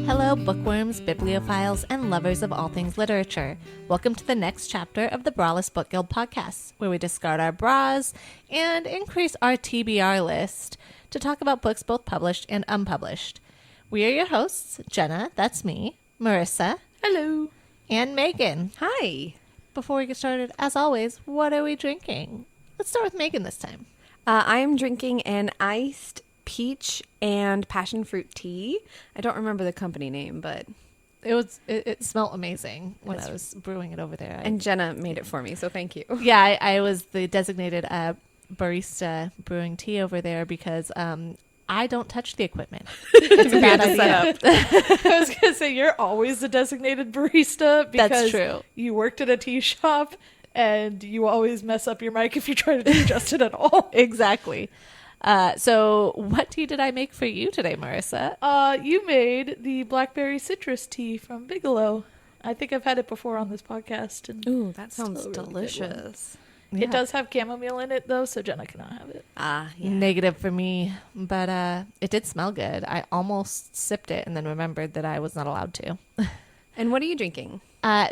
Hello, bookworms, bibliophiles, and lovers of all things literature. Welcome to the next chapter of the Braless Book Guild podcast, where we discard our bras and increase our TBR list to talk about books both published and unpublished. We are your hosts, Jenna, that's me, Marissa. Hello. And Megan. Hi. Before we get started, as always, what are we drinking? Let's start with Megan this time. I am drinking an iced peach and passion fruit tea. I don't remember the company name, but it smelled amazing when I was brewing it over there. And Jenna made it for me, so thank you. Yeah, I was the designated barista brewing tea over there because I don't touch the equipment. It's a bad idea. I was going to say, you're always the designated barista because That's true. You worked at a tea shop and you always mess up your mic if you try to adjust it at all. Exactly. So what tea did I make for you today, Marissa? You made the blackberry citrus tea from Bigelow. I think I've had it before on this podcast. And Ooh, that sounds really delicious. Yeah. It does have chamomile in it, though, so Jenna cannot have it. Yeah. Negative for me, but it did smell good. I almost sipped it and then remembered that I was not allowed to. And what are you drinking?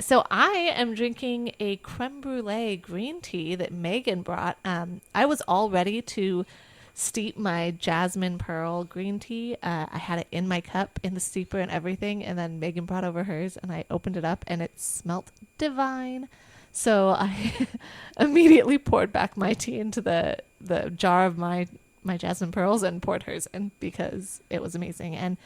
So I am drinking a creme brulee green tea that Megan brought. I was all ready to steep my jasmine pearl green tea. I had it in my cup in the steeper and everything, and then Megan brought over hers and I opened it up and it smelt divine. So I immediately poured back my tea into the jar of my jasmine pearls and poured hers in because it was amazing and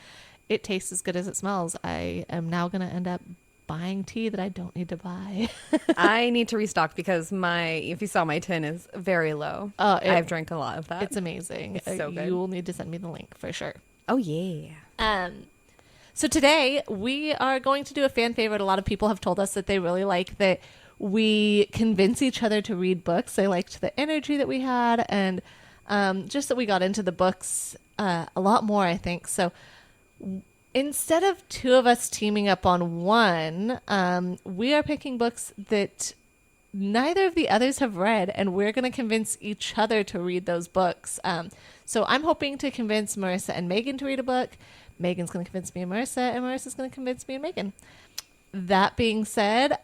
it tastes as good as it smells. I am now going to end up buying tea that I don't need to buy. I need to restock because if you saw my tin is very low. I've drank a lot of that. It's amazing. It's so good. You will need to send me the link for sure. Oh, yeah. So today we are going to do a fan favorite. A lot of people have told us that they really like that we convince each other to read books. They liked the energy that we had and just that we got into the books a lot more, I think. So instead of two of us teaming up on one, we are picking books that neither of the others have read, and we're going to convince each other to read those books. So I'm hoping to convince Marissa and Megan to read a book. Megan's going to convince me and Marissa's going to convince me and Megan. That being said,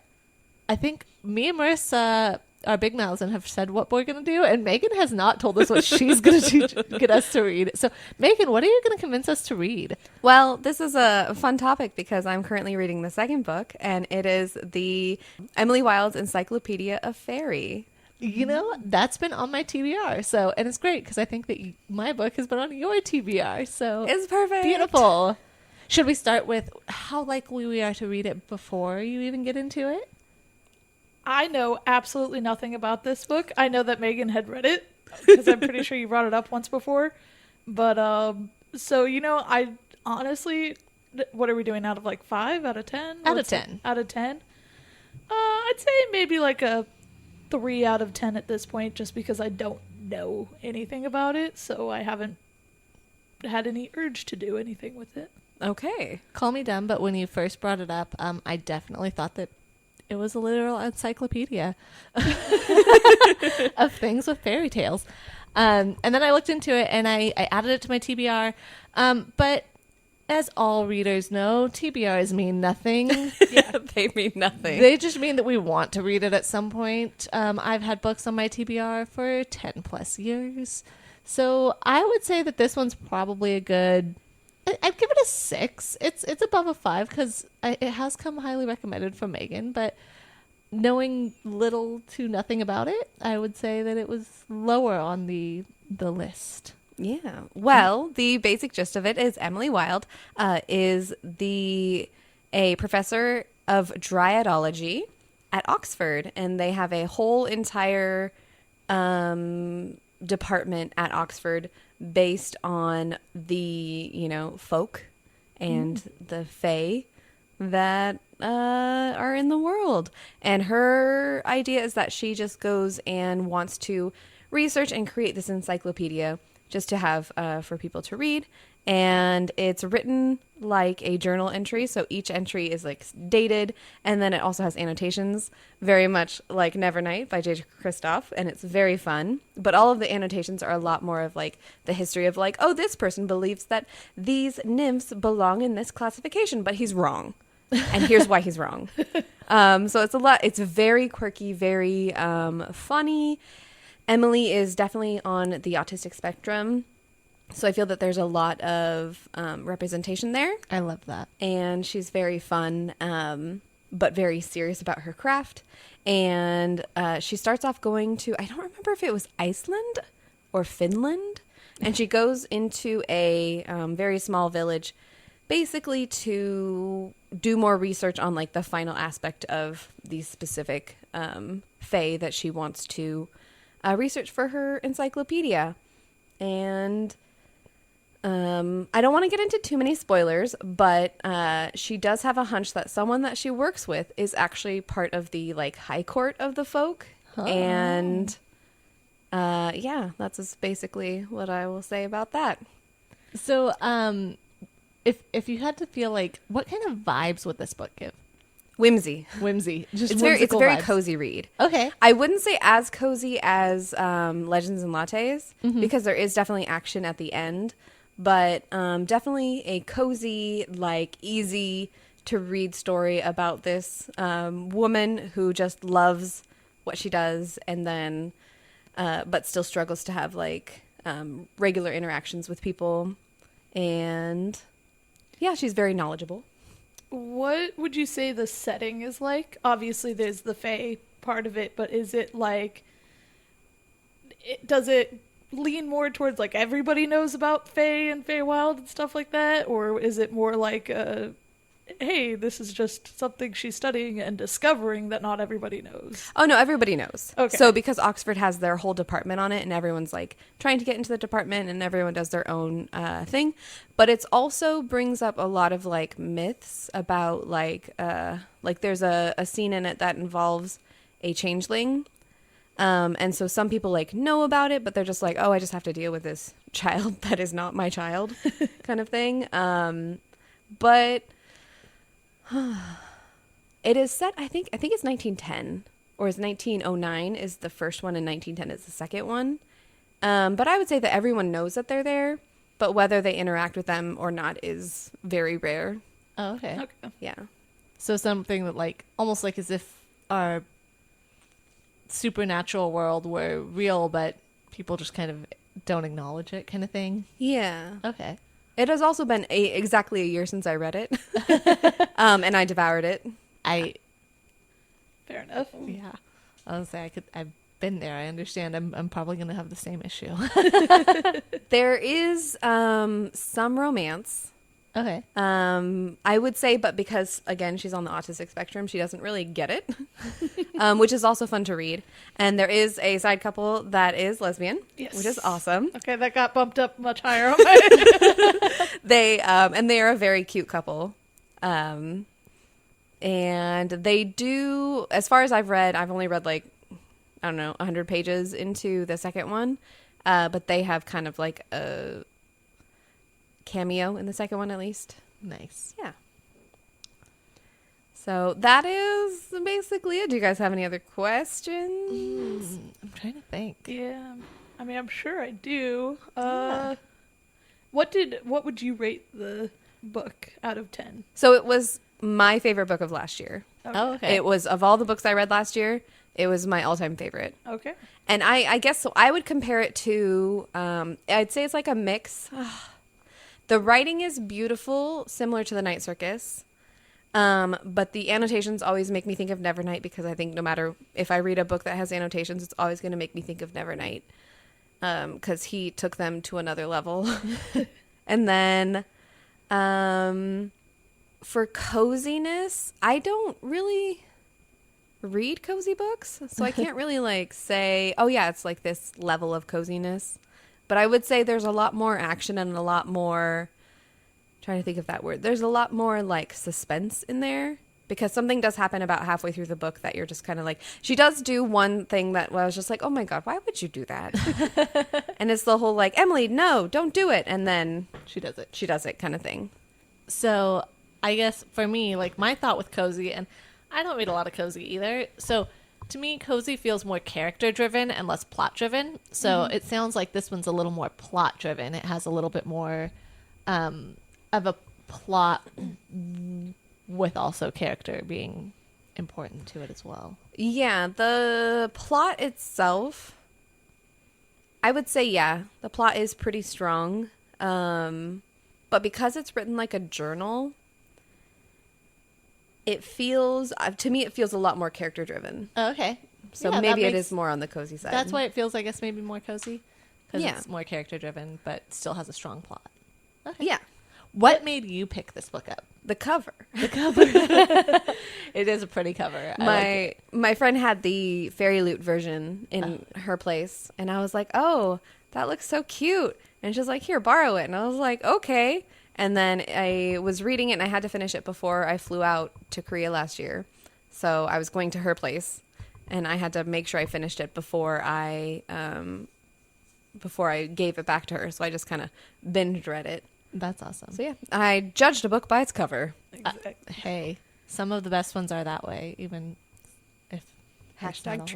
I think me and Marissa are big mouths and have said what we're going to do, and Megan has not told us what she's going to get us to read. So, Megan, what are you going to convince us to read? Well, this is a fun topic because I'm currently reading the second book, and it is the Emily Wilde's Encyclopedia of Fairy. You know, that's been on my TBR, so, and it's great because I think that my book has been on your TBR, so It's perfect. Beautiful. Should we start with how likely we are to read it before you even get into it? I know absolutely nothing about this book. I know that Megan had read it because I'm pretty sure you brought it up once before. But, so, I honestly, what are we doing out of like 5 out of 10? Out of 10. Out of 10? I'd say maybe like a 3 out of 10 at this point just because I don't know anything about it. So I haven't had any urge to do anything with it. Okay. Call me dumb, but when you first brought it up, I definitely thought that it was a literal encyclopedia of things with fairy tales. And then I looked into it and I added it to my TBR. But as all readers know, TBRs mean nothing. Yeah, they mean nothing. They just mean that we want to read it at some point. I've had books on my TBR for 10 plus years. So I would say that this one's probably a good... I'd give it a 6. It's above a 5 because it has come highly recommended from Megan, but knowing little to nothing about it, I would say that it was lower on the list. Yeah. Well, the basic gist of it is Emily Wilde is a professor of dryadology at Oxford, and they have a whole entire department at Oxford based on the, folk and the fae that are in the world. And her idea is that she just goes and wants to research and create this encyclopedia just to have for people to read. And it's written like a journal entry. So each entry is like dated. And then it also has annotations, very much like Nevernight by J.J. Kristoff. And it's very fun. But all of the annotations are a lot more of like the history of like, oh, this person believes that these nymphs belong in this classification, but he's wrong. And here's why he's wrong. So it's very quirky, very funny. Emily is definitely on the autistic spectrum. So I feel that there's a lot of representation there. I love that. And she's very fun, but very serious about her craft. And she starts off going to, I don't remember if it was Iceland or Finland. And she goes into a very small village basically to do more research on like the final aspect of these specific fae that she wants to research for her encyclopedia. And I don't want to get into too many spoilers, but she does have a hunch that someone that she works with is actually part of the like high court of the folk. Oh. And yeah, that's just basically what I will say about that. So if you had to feel like, what kind of vibes would this book give? Whimsy. Just it's very vibes. cozy read. Okay. I wouldn't say as cozy as Legends and Lattes, because there is definitely action at the end, but definitely a cozy, like easy to read story about this woman who just loves what she does, and then but still struggles to have like regular interactions with people. And yeah, she's very knowledgeable. What would you say the setting is like? Obviously, there's the fae part of it, but is it like... does it lean more towards, like, everybody knows about fae and Feywild and stuff like that? Or is it more like, hey, this is just something she's studying and discovering that not everybody knows? Oh, no, everybody knows. Okay. So because Oxford has their whole department on it, and everyone's, like, trying to get into the department, and everyone does their own thing. But it's also brings up a lot of, like, myths about, like there's a scene in it that involves a changeling. And so some people, like, know about it, but they're just like, oh, I just have to deal with this child that is not my child kind of thing. But... it is set, I think it's 1910, or it's 1909 is the first one, and 1910 is the second one. But I would say that everyone knows that they're there, but whether they interact with them or not is very rare. Oh, okay. Yeah. So something that, like, almost like as if our supernatural world were real, but people just kind of don't acknowledge it, kind of thing. Yeah. Okay. It has also been exactly a year since I read it, and I devoured it. Fair enough. Yeah. I was gonna say I've been there. I understand. I'm probably gonna have the same issue. There is some romance. Okay. I would say, but because again she's on the autistic spectrum, she doesn't really get it, which is also fun to read. And there is a side couple that is lesbian, yes, which is awesome. Okay, that got bumped up much higher on my They are a very cute couple. And they do, as far as I've read, I've only read like, I don't know, 100 pages into the second one. But they have kind of like a cameo in the second one, at least. Nice. Yeah. So that is basically it. Do you guys have any other questions? I'm trying to think. Yeah. I mean, I'm sure I do. Yeah. What would you rate the book out of 10? So it was my favorite book of last year. Okay. Oh, okay. It was, of all the books I read last year, it was my all-time favorite. Okay. And I guess so I would compare it to, I'd say it's like a mix. The writing is beautiful, similar to The Night Circus. But the annotations always make me think of Nevernight, because I think no matter if I read a book that has annotations, it's always going to make me think of Nevernight. Because he took them to another level. And then for coziness, I don't really read cozy books, so I can't really like say, oh yeah, it's like this level of coziness. But I would say there's a lot more action and a lot more, trying to think of that word, there's a lot more like suspense in there. because something does happen about halfway through the book that you're just kind of like, she does do one thing that I was just like, oh my God, why would you do that? And it's the whole like, Emily, no, don't do it. And then She does it. she does it kind of thing. So I guess for me, like my thought with cozy, and I don't read a lot of cozy either. So to me, cozy feels more character driven and less plot driven. So it sounds like this one's a little more plot driven. It has a little bit more of a plot with also character being important to it as well. Yeah, the plot itself, I would say, yeah, the plot is pretty strong. But because it's written like a journal, it feels, to me, it feels a lot more character driven. Oh, okay. So Yeah, maybe that it makes- is more on the cozy side. That's why it feels, I guess, maybe more cozy. Because Yeah. it's more character driven, but still has a strong plot. Okay. Yeah, What made you pick this book up? the cover. It is a pretty cover. I like it. My friend had the Fairy Loot version in her place, and I was like, oh, that looks so cute. And she's like, here, borrow it. And I was like, okay. And then I was reading it, and I had to finish it before I flew out to Korea last year. So I was going to her place, and I had to make sure I finished it before I gave it back to her. So I just kind of binge read it. That's awesome. So yeah, I judged a book by its cover. Exactly. Hey, some of the best ones are that way, even if there's not Hashtag always.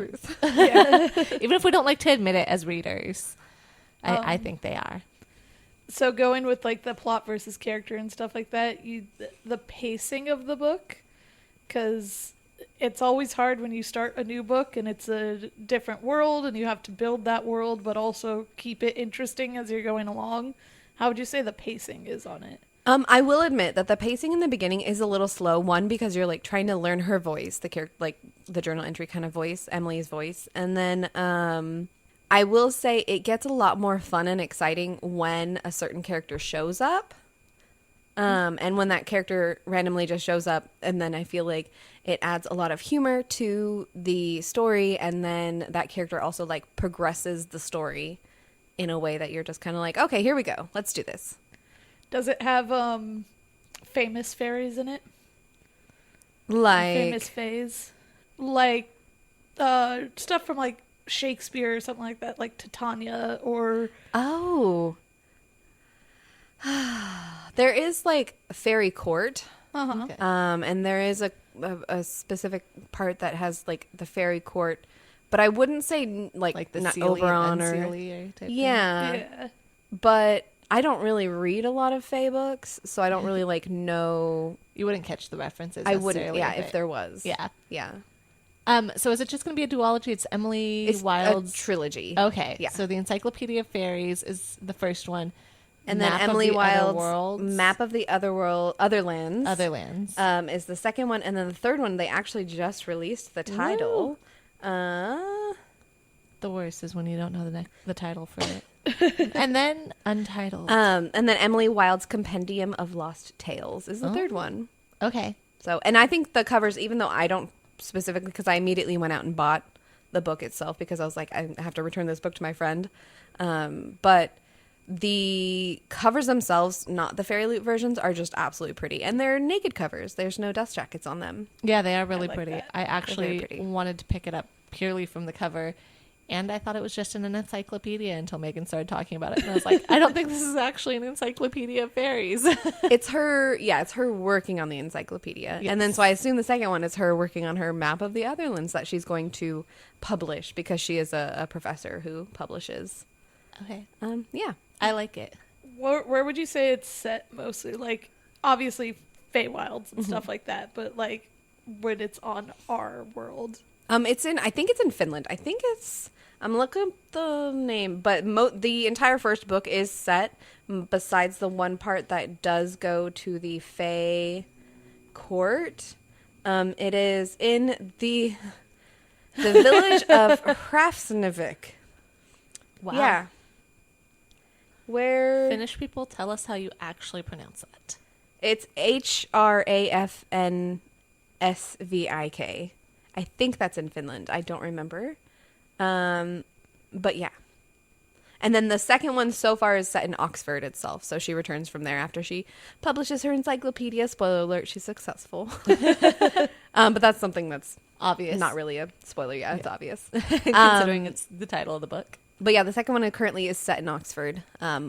truth. Even if we don't like to admit it as readers, I think they are. So going with like the plot versus character and stuff like that, the pacing of the book, because it's always hard when you start a new book and it's a different world and you have to build that world, but also keep it interesting as you're going along. How would you say the pacing is on it? I will admit that the pacing in the beginning is a little slow. One, because you're like trying to learn her voice, the character, like the journal entry kind of voice, Emily's voice, and then I will say it gets a lot more fun and exciting when a certain character shows up, and when that character randomly just shows up, and then I feel like it adds a lot of humor to the story, and then that character also like progresses the story in a way that you're just kind of like, okay, here we go, let's do this. Does it have famous fairies in it? Like Famous fays? Like stuff from like Shakespeare or something like that, like Titania or... Oh. There is like fairy court. Uh-huh. Okay. And there is a specific part that has like the fairy court, but I wouldn't say like the not Celia Oberon and or Celia type thing. yeah. Yeah. But I don't really read a lot of fae books, so I don't really like know. You wouldn't catch the references. I wouldn't. necessarily, Yeah, but- if there was. Yeah. Yeah. So is it just going to be a duology? It's Emily It's Wilde's a trilogy. Okay. Yeah. So the Encyclopedia of Fairies is the first one. And then Map of Emily the Wilde's Otherworlds. Map of the Otherlands. Otherlands. Is the second one, and then the third one they actually just released the title. The worst is when you don't know the title for it. And then Untitled. And then Emily Wilde's Compendium of Lost Tales is the third one. Okay. So, and I think the covers, even though I don't specifically, because I immediately went out and bought the book itself because I was like, I have to return this book to my friend. But the covers themselves, not the Fairy Loot versions, are just absolutely pretty. And they're naked covers. There's no dust jackets on them. Yeah, they are really like pretty. that. I very actually pretty. wanted to pick it up purely from the cover. And I thought it was just in an encyclopedia until Megan started talking about it. And I was like, I don't think this is actually an encyclopedia of fairies. It's her working on the encyclopedia. Yes. And then so I assume the second one is her working on her Map of the Otherlands that she's going to publish because she is a professor who publishes. Okay. Yeah. I like it. Where would you say it's set mostly? Like, obviously, Feywilds and stuff like that, but like, when it's on our world. I think it's in Finland. I'm looking up the name, but the entire first book is set, besides the one part that does go to the Fae court. It is in the village of Hrafsnevik. Wow. Yeah. Where Finnish people, tell us how you actually pronounce that. it's Hrafnsvik. I think that's in Finland. I don't remember. But yeah. And then the second one so far is set in Oxford itself. So she returns from there after she publishes her encyclopedia. Spoiler alert, she's successful. But that's something that's Obvious. not really a spoiler. Yeah, it's obvious. Considering it's the title of the book. But yeah, the second one currently is set in Oxford.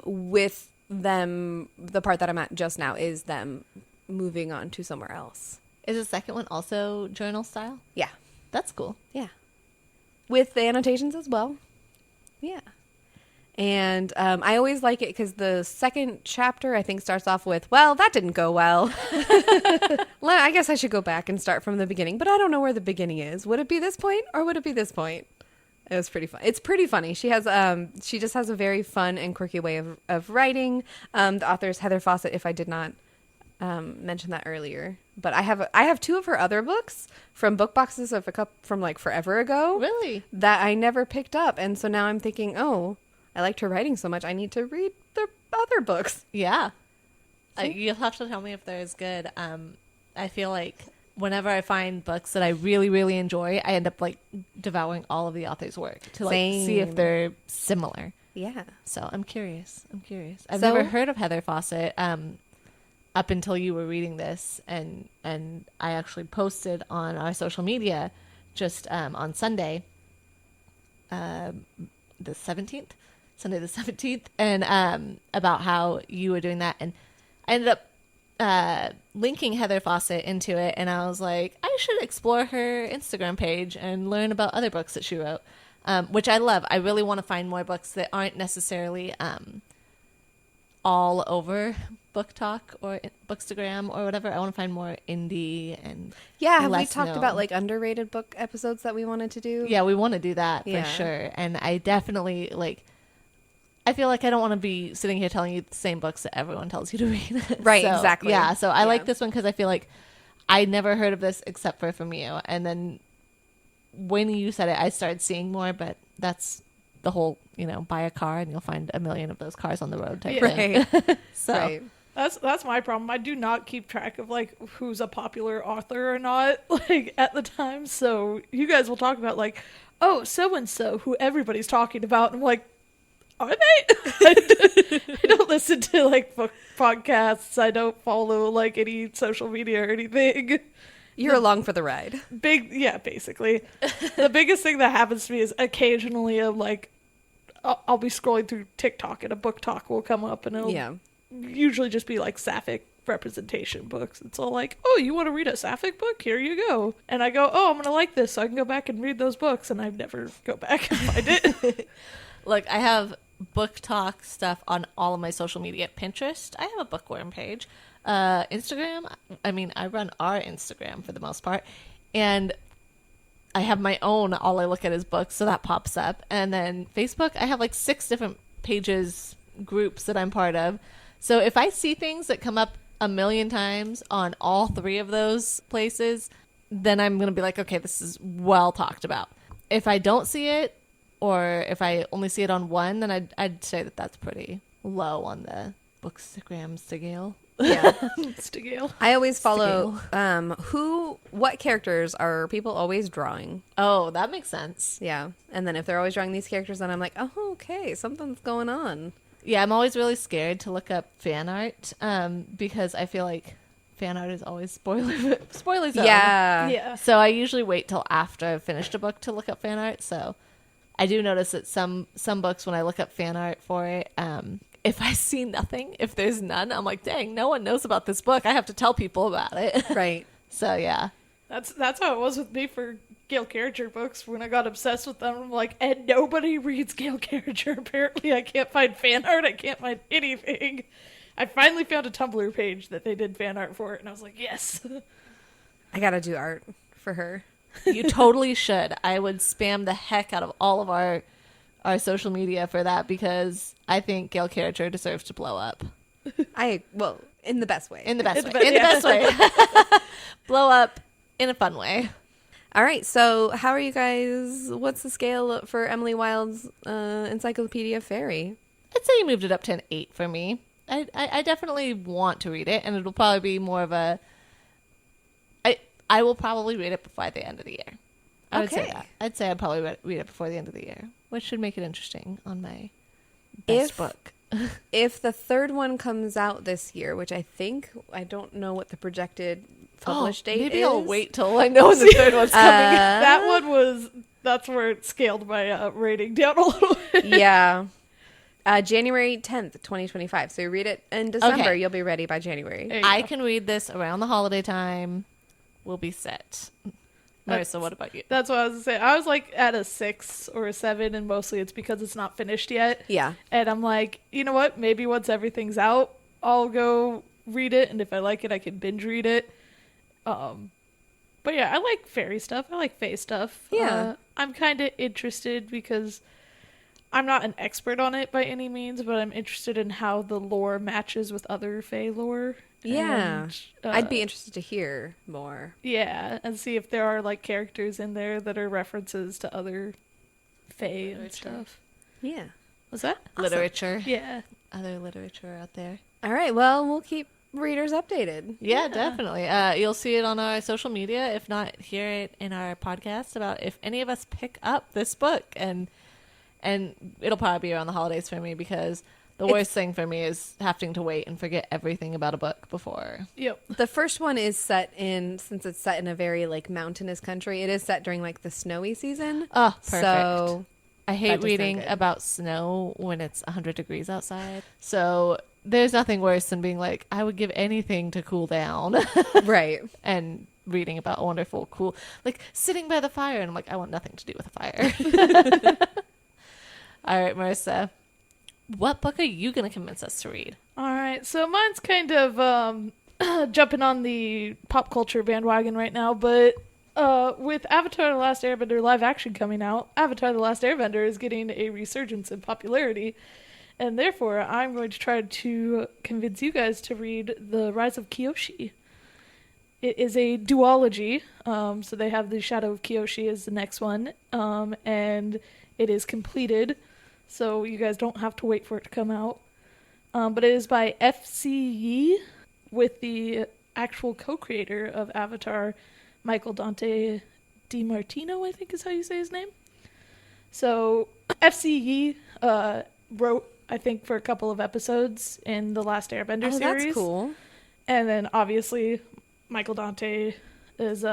With them, the part that I'm at just now is them moving on to somewhere else. Is the second one also journal style? Yeah. That's cool. Yeah. With the annotations as well. Yeah. And I always like it because the second chapter, I think, starts off with, well, that didn't go well. I guess I should go back and start from the beginning, but I don't know where the beginning is. Would it be this point or would it be this point? It was pretty fun. It's pretty funny. She just has a very fun and quirky way of writing. The author is Heather Fawcett, if I did not mention that earlier. But I have two of her other books from book boxes of from like forever ago. Really? That I never picked up. And so now I'm thinking, oh, I liked her writing so much. I need to read the other books. Yeah. You'll have to tell me if they're as good. I feel like whenever I find books that I really, really enjoy, I end up like devouring all of the author's work to like see if they're similar. Yeah. So I'm curious. I've never heard of Heather Fawcett up until you were reading this, and I actually posted on our social media just on Sunday, the 17th, and about how you were doing that, and I ended up linking Heather Fawcett into it, and I was like, I should explore her Instagram page and learn about other books that she wrote, which I love. I really want to find more books that aren't necessarily all over Book Talk or Bookstagram or whatever. I want to find more indie and have we talked about like underrated book episodes that we wanted to do? Yeah, we want to do that Yeah. for sure. And I definitely I feel like I don't want to be sitting here telling you the same books that everyone tells you to read. Right, So, exactly. Yeah, so I like this one because I feel like I never heard of this except for from you. And then when you said it, I started seeing more, but that's the whole, buy a car and you'll find a million of those cars on the road type thing. Right. So Right. That's my problem. I do not keep track of like who's a popular author or not like at the time. So you guys will talk about like, oh, so and so who everybody's talking about, and I'm like, are they? I don't listen to like book podcasts. I don't follow like any social media or anything. You're along for the ride. Basically. The biggest thing that happens to me is occasionally I'll be scrolling through TikTok and a book talk will come up, and it'll usually just be like sapphic representation books. It's all like, oh, you want to read a sapphic book? Here you go. And I go, oh, I'm going to like this, so I can go back and read those books, and I never go back and find it. Look, I have book talk stuff on all of my social media. Pinterest, I have a bookworm page. Instagram, I run our Instagram for the most part, and I have my own, all I look at is books, so that pops up. And then Facebook, I have like 6 different pages, groups that I'm part of. So if I see things that come up a million times on all 3 of those places, then I'm going to be like, okay, this is well talked about. If I don't see it, or if I only see it on one, then I'd say that that's pretty low on the Bookstagram scale. Yeah. Stigale. I always follow what characters are people always drawing? Oh, that makes sense. Yeah. And then if they're always drawing these characters, then I'm like, oh, okay, something's going on. Yeah, I'm always really scared to look up fan art because I feel like fan art is always spoiler zone. Yeah. Yeah. So I usually wait till after I've finished a book to look up fan art. So I do notice that some books, when I look up fan art for it, if I see nothing, if there's none, I'm like, dang, no one knows about this book. I have to tell people about it. Right. So yeah. That's how it was with me for Gail Carriger books. When I got obsessed with them, I'm like, and nobody reads Gail Carriger. Apparently, I can't find fan art. I can't find anything. I finally found a Tumblr page that they did fan art for it, and I was like, yes. I got to do art for her. You totally should. I would spam the heck out of all of our social media for that, because I think Gail Carriger deserves to blow up. In the best way. In the best way. In the best way. Blow up in a fun way. All right. So how are you guys? What's the scale for Emily Wilde's Encyclopedia Fairy? I'd say you moved it up to an 8 for me. I definitely want to read it, and it'll probably be more of a... I will probably read it before the end of the year. I would say that. I'd say I'd probably read it before the end of the year, which should make it interesting on my best book. If the third one comes out this year, which I don't know what the projected publish date maybe is. I'll wait till I know when the third one's coming. That's where it scaled my rating down a little bit. Yeah. January 10th, 2025. So you read it in December, Okay. you'll be ready by January. I can read this around the holiday time. We'll be set. Marissa, what about you? That's what I was going to say. I was like at a 6 or a 7, and mostly it's because it's not finished yet. Yeah. And I'm like, you know what? Maybe once everything's out, I'll go read it, and if I like it, I can binge read it. But yeah, I like fairy stuff. I like fae stuff. Yeah. I'm kind of interested because I'm not an expert on it by any means, but I'm interested in how the lore matches with other fae lore. Yeah. And, I'd be interested to hear more. Yeah, and see if there are like characters in there that are references to other fae and stuff. Yeah. Was that? Literature. Yeah. Other literature out there. All right. Well, we'll keep readers updated. Yeah, definitely. You'll see it on our social media. If not, hear it in our podcast about if any of us pick up this book. And it'll probably be around the holidays for me because the worst thing for me is having to wait and forget everything about a book before. Yep. The first one is since it's set in a very like mountainous country, it is set during like the snowy season. Oh, perfect. So I that hate does sound reading good. about snow when it's 100 degrees outside. So there's nothing worse than being like, I would give anything to cool down. right. And reading about a wonderful, cool, like sitting by the fire. And I'm like, I want nothing to do with a fire. All right, Marissa, what book are you going to convince us to read? All right, so mine's kind of jumping on the pop culture bandwagon right now, but with Avatar: The Last Airbender live action coming out, Avatar: The Last Airbender is getting a resurgence in popularity, and therefore I'm going to try to convince you guys to read The Rise of Kyoshi. It is a duology, so they have The Shadow of Kyoshi as the next one, and it is completed, so you guys don't have to wait for it to come out. But it is by FCE with the actual co-creator of Avatar, Michael Dante DiMartino, I think is how you say his name. So FCE wrote, I think, for a couple of episodes in the Last Airbender series. That's cool. And then obviously Michael Dante is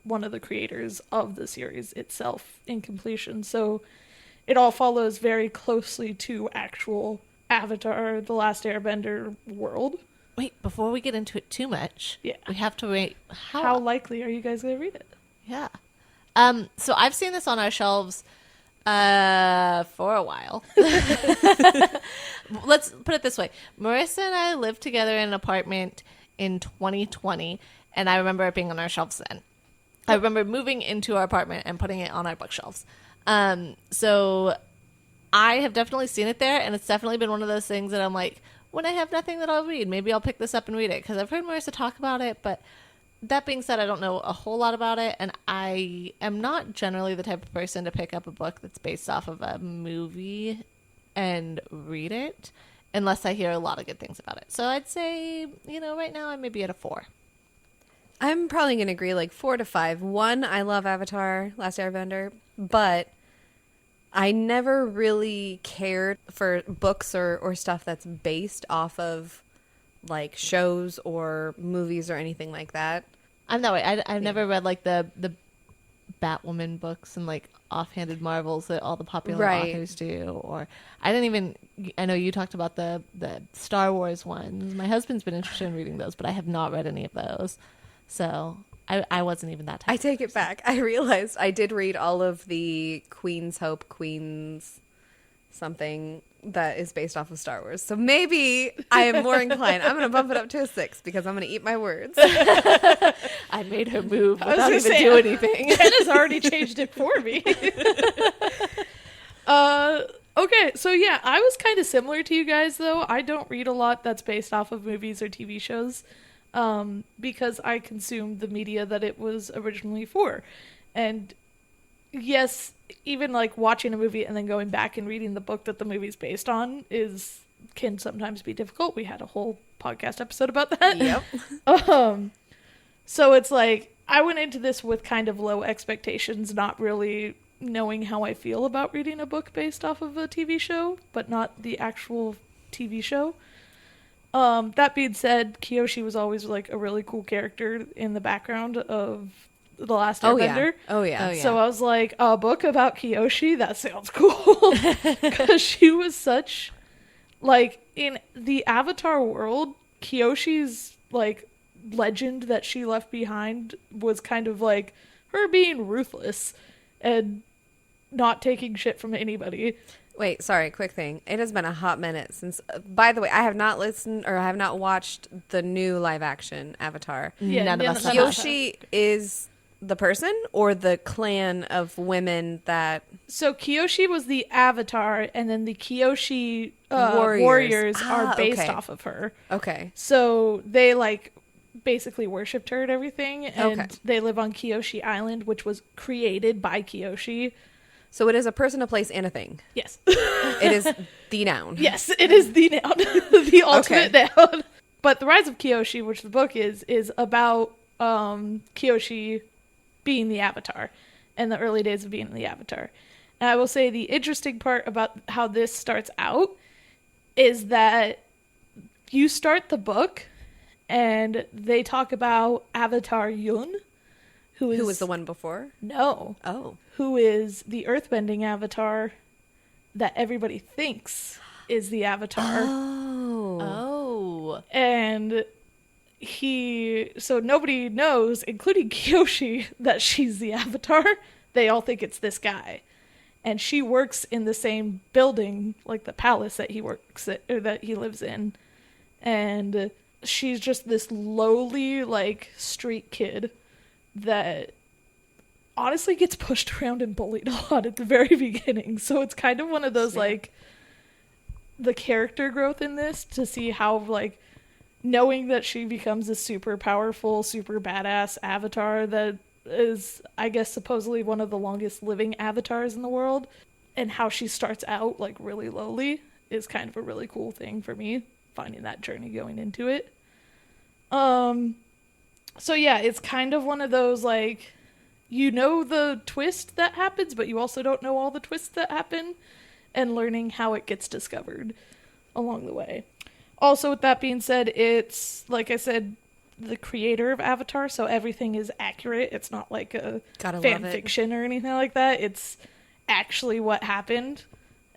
one of the creators of the series itself in completion. So it all follows very closely to actual Avatar: The Last Airbender world. Wait, before we get into it too much, Yeah. we have to wait. How likely are you guys going to read it? Yeah. So I've seen this on our shelves for a while. Let's put it this way. Marissa and I lived together in an apartment in 2020, and I remember it being on our shelves then. I remember moving into our apartment and putting it on our bookshelves. So I have definitely seen it there, and it's definitely been one of those things that I'm like, when I have nothing that I'll read, maybe I'll pick this up and read it, because I've heard Marissa talk about it, but that being said, I don't know a whole lot about it, and I am not generally the type of person to pick up a book that's based off of a movie and read it, unless I hear a lot of good things about it. So I'd say, right now I may be at a 4. I'm probably going to agree like 4 to 5. One, I love Avatar: Last Airbender, but I never really cared for books or stuff that's based off of like shows or movies or anything like that. I'm that way. I've never read like the Batwoman books and like offhanded marvels that all the popular authors do. Or I know you talked about the Star Wars ones. My husband's been interested in reading those, but I have not read any of those. So I wasn't even that type. I take it back. I realized I did read all of the Queen's Hope, Queen's something that is based off of Star Wars. So maybe I am more inclined. I'm going to bump it up to a 6 because I'm going to eat my words. I made her move without even do anything. Jenna's already changed it for me. Okay, so yeah, I was kind of similar to you guys, though. I don't read a lot that's based off of movies or TV shows. Because I consumed the media that it was originally for. And yes, even like watching a movie and then going back and reading the book that the movie's based on can sometimes be difficult. We had a whole podcast episode about that. Yep. So it's like I went into this with kind of low expectations, not really knowing how I feel about reading a book based off of a TV show, but not the actual TV show. That being said, Kyoshi was always like a really cool character in the background of The Last Airbender. Oh yeah. So I was like, a book about Kyoshi? That sounds cool. Because she was such, like, in the Avatar world, Kyoshi's, like, legend that she left behind was kind of like her being ruthless and not taking shit from anybody. Wait, sorry, quick thing. It has been a hot minute since, by the way, I have not listened or I have not watched the new live action Avatar. Yeah, None of us have. Kyoshi is the person or the clan of women that... So Kyoshi was the Avatar, and then the Kyoshi Warriors. warriors are based Okay. off of her. Okay. So they, like, basically worshipped her and everything, and Okay. they live on Kyoshi Island, which was created by Kyoshi. So it is a person, a place, and a thing. Yes. It is the noun. Yes, it is the noun. The ultimate noun. But The Rise of Kyoshi, which the book is about Kyoshi being the Avatar and the early days of being the Avatar. And I will say the interesting part about how this starts out is that you start the book and they talk about Avatar Yun, who was the one before? No. Oh. Who is the earthbending avatar that everybody thinks is the Avatar. Oh. And so nobody knows, including Kyoshi, that she's the Avatar. They all think it's this guy. And she works in the same building, like the palace that he works at, or that he lives in. And she's just this lowly, like, street kid that honestly gets pushed around and bullied a lot at the very beginning. So it's kind of one of those, like, the character growth in this to see how, like, knowing that she becomes a super powerful, super badass avatar that is, I guess, supposedly one of the longest living avatars in the world, and how she starts out, like, really lowly is kind of a really cool thing for me, finding that journey going into it. So yeah, it's kind of one of those, like, you know the twist that happens, but you also don't know all the twists that happen, and learning how it gets discovered along the way. Also, with that being said, it's, like I said, the creator of Avatar, so everything is accurate. It's not like a fan fiction or anything like that. It's actually what happened,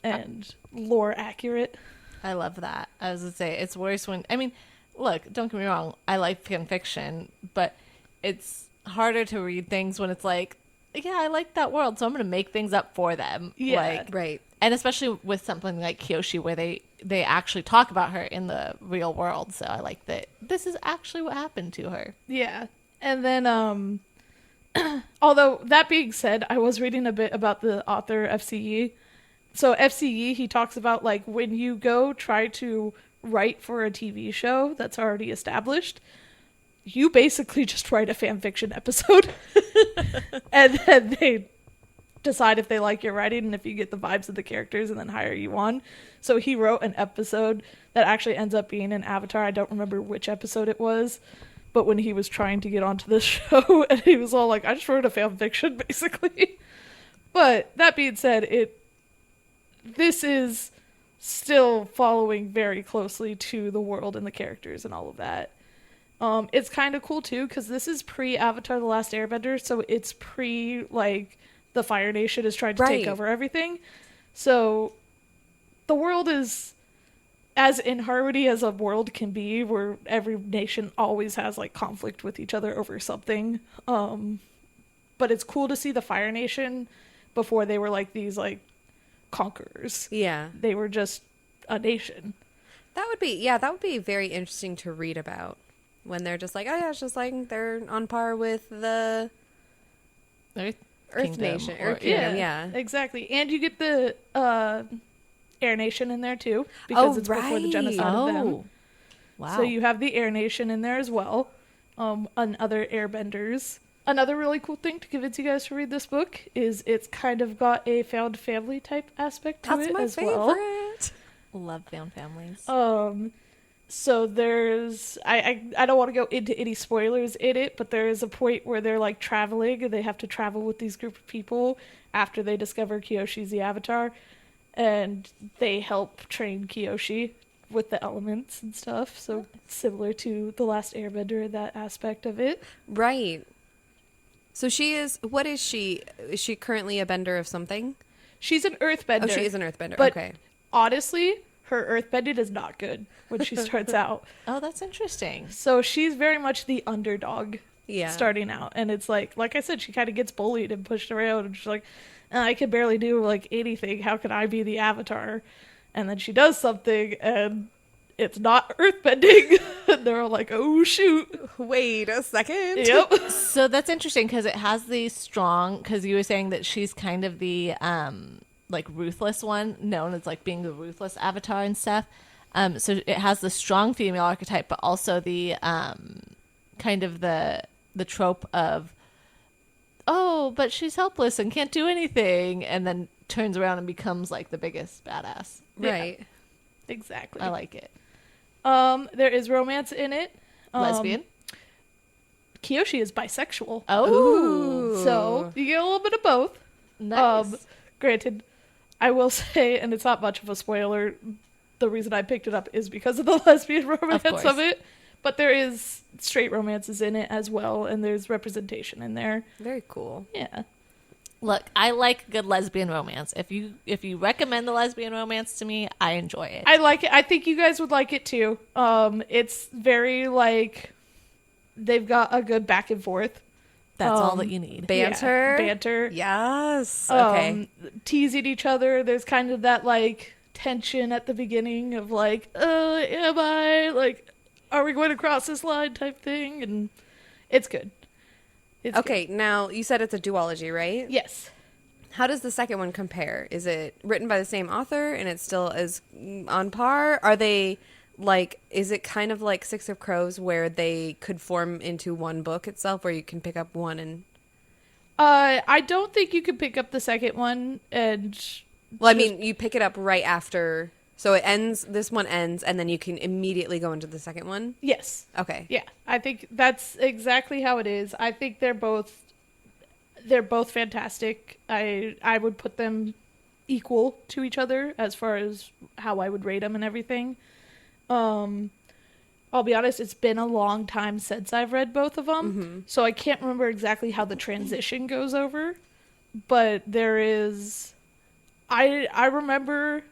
and lore accurate. I love that. I was going to say, it's worse when... I mean, look, don't get me wrong. I like fan fiction, but it's harder to read things when it's like, yeah, I like that world, so I'm going to make things up for them. Yeah. Like, Right. and especially with something like Kyoshi, where they actually talk about her in the real world. So I like that this is actually what happened to her. Yeah. And then, although that being said, I was reading a bit about the author FCE. So FCE, he talks about, like, when you go try to write for a TV show that's already established, you basically just write a fan fiction episode. And then they decide if they like your writing and if you get the vibes of the characters, and then hire you on. So he wrote an episode that actually ends up being an Avatar. I don't remember which episode it was, but when he was trying to get onto the show, and he was all like, I just wrote a fan fiction, basically. But that being said, this is still following very closely to the world and the characters and all of that. It's kind of cool too, because this is pre-Avatar: The Last Airbender, so it's like, the Fire Nation is trying to take over everything. So the world is as in harmony as a world can be, where every nation always has, like, conflict with each other over something. But it's cool to see the Fire Nation before they were, like, these, like, conquerors. Yeah. They were just a nation. That would be very interesting to read about, when they're just like, oh yeah, it's just like they're on par with the Earth Nation. Earth Kingdom, yeah. Exactly. And you get the Air Nation in there too, because it's before the genocide of them. Wow. So you have the Air Nation in there as well, and other airbenders. Another really cool thing to convince you guys to read this book is it's kind of got a found family type aspect to it as well. Love found families. So there's I don't want to go into any spoilers in it, but there is a point where they're like traveling and they have to travel with these group of people after they discover Kyoshi's the Avatar, and they help train Kyoshi with the elements and stuff. So similar to The Last Airbender in that aspect of it. Right. So what is she? Is she currently a bender of something? She's an earthbender. Oh, she is an earthbender. But okay. honestly, her earthbending is not good when she starts out. Oh, that's interesting. So she's very much the underdog Yeah. starting out. And it's like I said, she kind of gets bullied and pushed around. And she's like, I can barely do like anything. How can I be the Avatar? And then she does something and it's not earthbending. And they're all like, oh, shoot. Wait a second. Yep. So that's interesting because it has the strong, because you were saying that she's kind of the like ruthless one, known as like being the ruthless Avatar and stuff. So it has the strong female archetype, but also the kind of the trope of, oh, but she's helpless and can't do anything, and then turns around and becomes like the biggest badass. Right. Yeah, exactly. I like it. There is romance in it. Lesbian. Kyoshi is bisexual. Oh, So you get a little bit of both. nice. Granted, I will say, and it's not much of a spoiler, the reason I picked it up is because of the lesbian romance of it. But there is straight romances in it as well, and there's representation in there. Very cool. Yeah. Look, I like good lesbian romance. If you recommend the lesbian romance to me, I enjoy it. I like it. I think you guys would like it too. It's very like they've got a good back and forth. That's all that you need. Banter. Yeah, banter. Yes. Okay. Teasing each other. There's kind of that like tension at the beginning of like, am I like, are we going to cross this line type thing? And it's good. It's Okay, now you said it's a duology, right? good. Yes. How does the second one compare? Is it written by the same author and it's still as on par? Are they like, is it kind of like Six of Crows where they could form into one book itself where you can pick up one and... I don't think you can pick up the second one and... Well, I mean, you pick it up right after... So it ends, this one ends, and then you can immediately go into the second one? Yes. Okay. Yeah, I think that's exactly how it is. I think they're both fantastic. I would put them equal to each other as far as how I would rate them and everything. I'll be honest, it's been a long time since I've read both of them, so I can't remember exactly how the transition goes over. But there is, I remember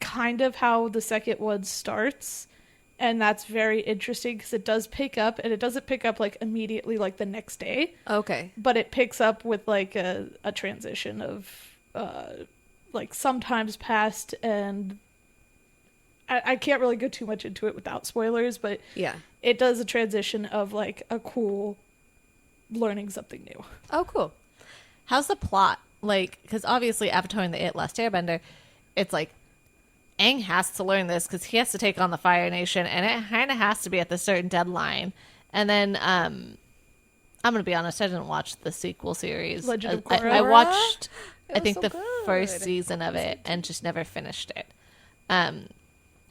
kind of how the second one starts, and that's very interesting because it does pick up, and it doesn't pick up like immediately like the next day, Okay. but it picks up with like a transition of like sometimes past, and I can't really go too much into it without spoilers, but Yeah. it does a transition of like a cool learning something new. Oh, cool. How's the plot? Like, because obviously Avatar and the Last Airbender, it's like Aang has to learn this because he has to take on the Fire Nation, and it kind of has to be at the certain deadline. And then I'm gonna be honest, I didn't watch the sequel series. Legend of I Korra? watched, It I was think so the good. first season of it, and just never finished it.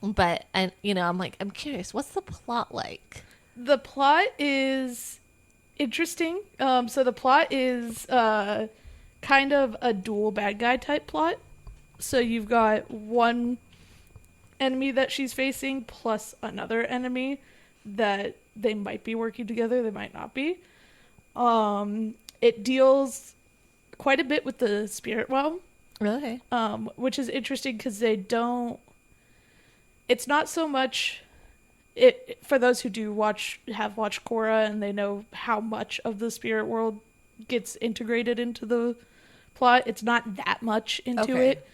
But and I'm like, I'm curious, what's the plot like? The plot is interesting. So the plot is kind of a dual bad guy type plot. So you've got one enemy that she's facing plus another enemy that they might be working together, they might not be. It deals quite a bit with the spirit realm, Okay. which is interesting because they don't. It's not so much. For those who have watched Korra and they know how much of the spirit world gets integrated into the plot, it's not that much into Okay. it.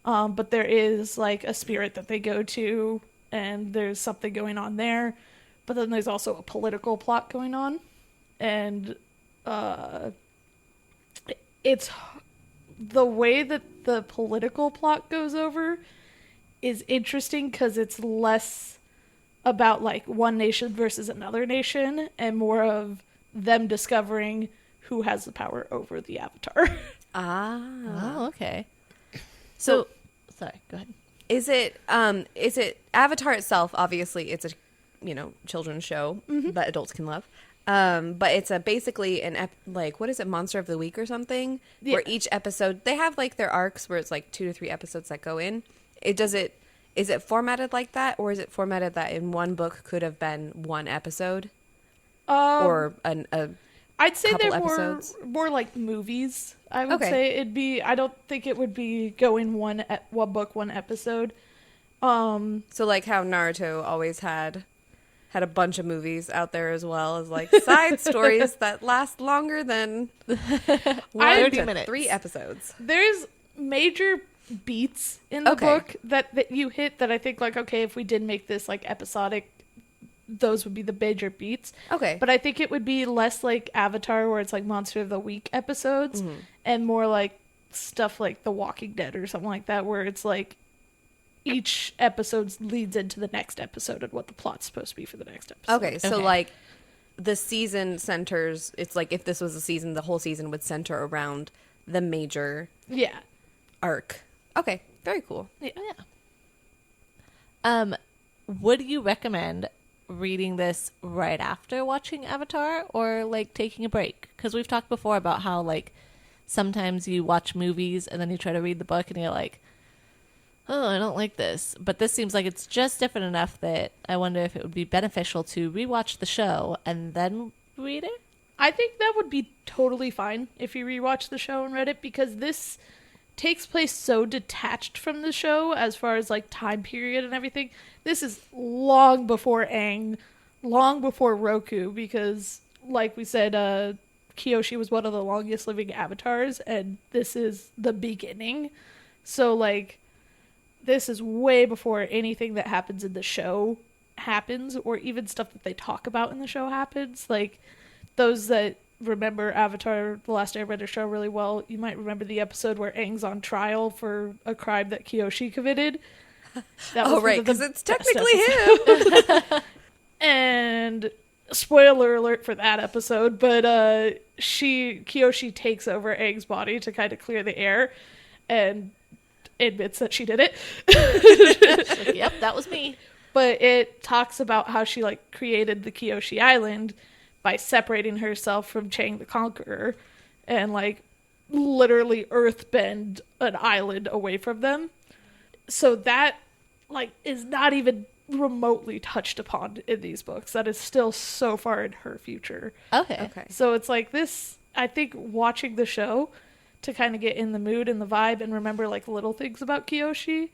But there is like a spirit that they go to, and there's something going on there. But then there's also a political plot going on, and it's the way that the political plot goes over is interesting because it's less about like one nation versus another nation and more of them discovering who has the power over the Avatar. Ah. Oh, okay. So, sorry, go ahead. Is it Avatar itself? Obviously, it's a children's show that adults can love. But it's basically what is it, Monster of the Week or something? Yeah. Where each episode they have like their arcs where it's like 2 to 3 episodes that go in. Is it formatted like that, or is it formatted that in one book could have been one episode, or I'd say they're episodes? more like movies. I would say it'd be. I don't think it would be going one book, one episode. So like how Naruto always had a bunch of movies out there as well as like side stories that last longer than 30 minutes. 3 episodes. There's major beats in the book that you hit that I think like, okay, if we did make this like episodic, those would be the major beats. Okay. But I think it would be less like Avatar where it's like Monster of the Week episodes and more like stuff like The Walking Dead or something like that where it's like each episode leads into the next episode and what the plot's supposed to be for the next episode. Okay, so like the season centers, it's like if this was a season, the whole season would center around the major arc. Okay, very cool. Yeah. Would you recommend reading this right after watching Avatar or like taking a break? Because we've talked before about how like sometimes you watch movies and then you try to read the book and you're like, oh, I don't like this. But this seems like it's just different enough that I wonder if it would be beneficial to rewatch the show and then read it. I think that would be totally fine if you rewatch the show and read it because this takes place so detached from the show as far as like time period and everything. This is long before Aang, long before Roku because like we said, Kyoshi was one of the longest living avatars and this is the beginning. So like this is way before anything that happens in the show happens or even stuff that they talk about in the show happens. Like those that remember Avatar The Last Airbender show really well, you might remember the episode where Aang's on trial for a crime that Kyoshi committed. That was right, because it's technically him. And spoiler alert for that episode, but Kyoshi takes over Aang's body to kind of clear the air and admits that she did it. Like, yep, that was me. But it talks about how she like created the Kyoshi Island by separating herself from Chang the Conqueror and like literally earthbend an island away from them. So that like is not even remotely touched upon in these books. That is still so far in her future. Okay. So it's like this, I think watching the show to kind of get in the mood and the vibe and remember like little things about Kyoshi,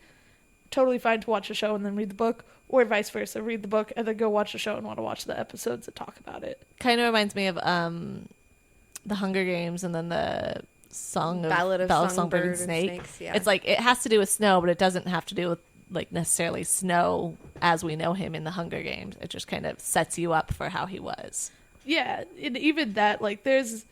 totally fine to watch the show and then read the book, or vice versa, read the book and then go watch the show and want to watch the episodes that talk about it. Kind of reminds me of the Hunger Games and then the Ballad of Songbird and Snakes. Yeah. It's like it has to do with snow, but it doesn't have to do with like necessarily Snow as we know him in the Hunger Games. It just kind of sets you up for how he was. Yeah, and even that, like there's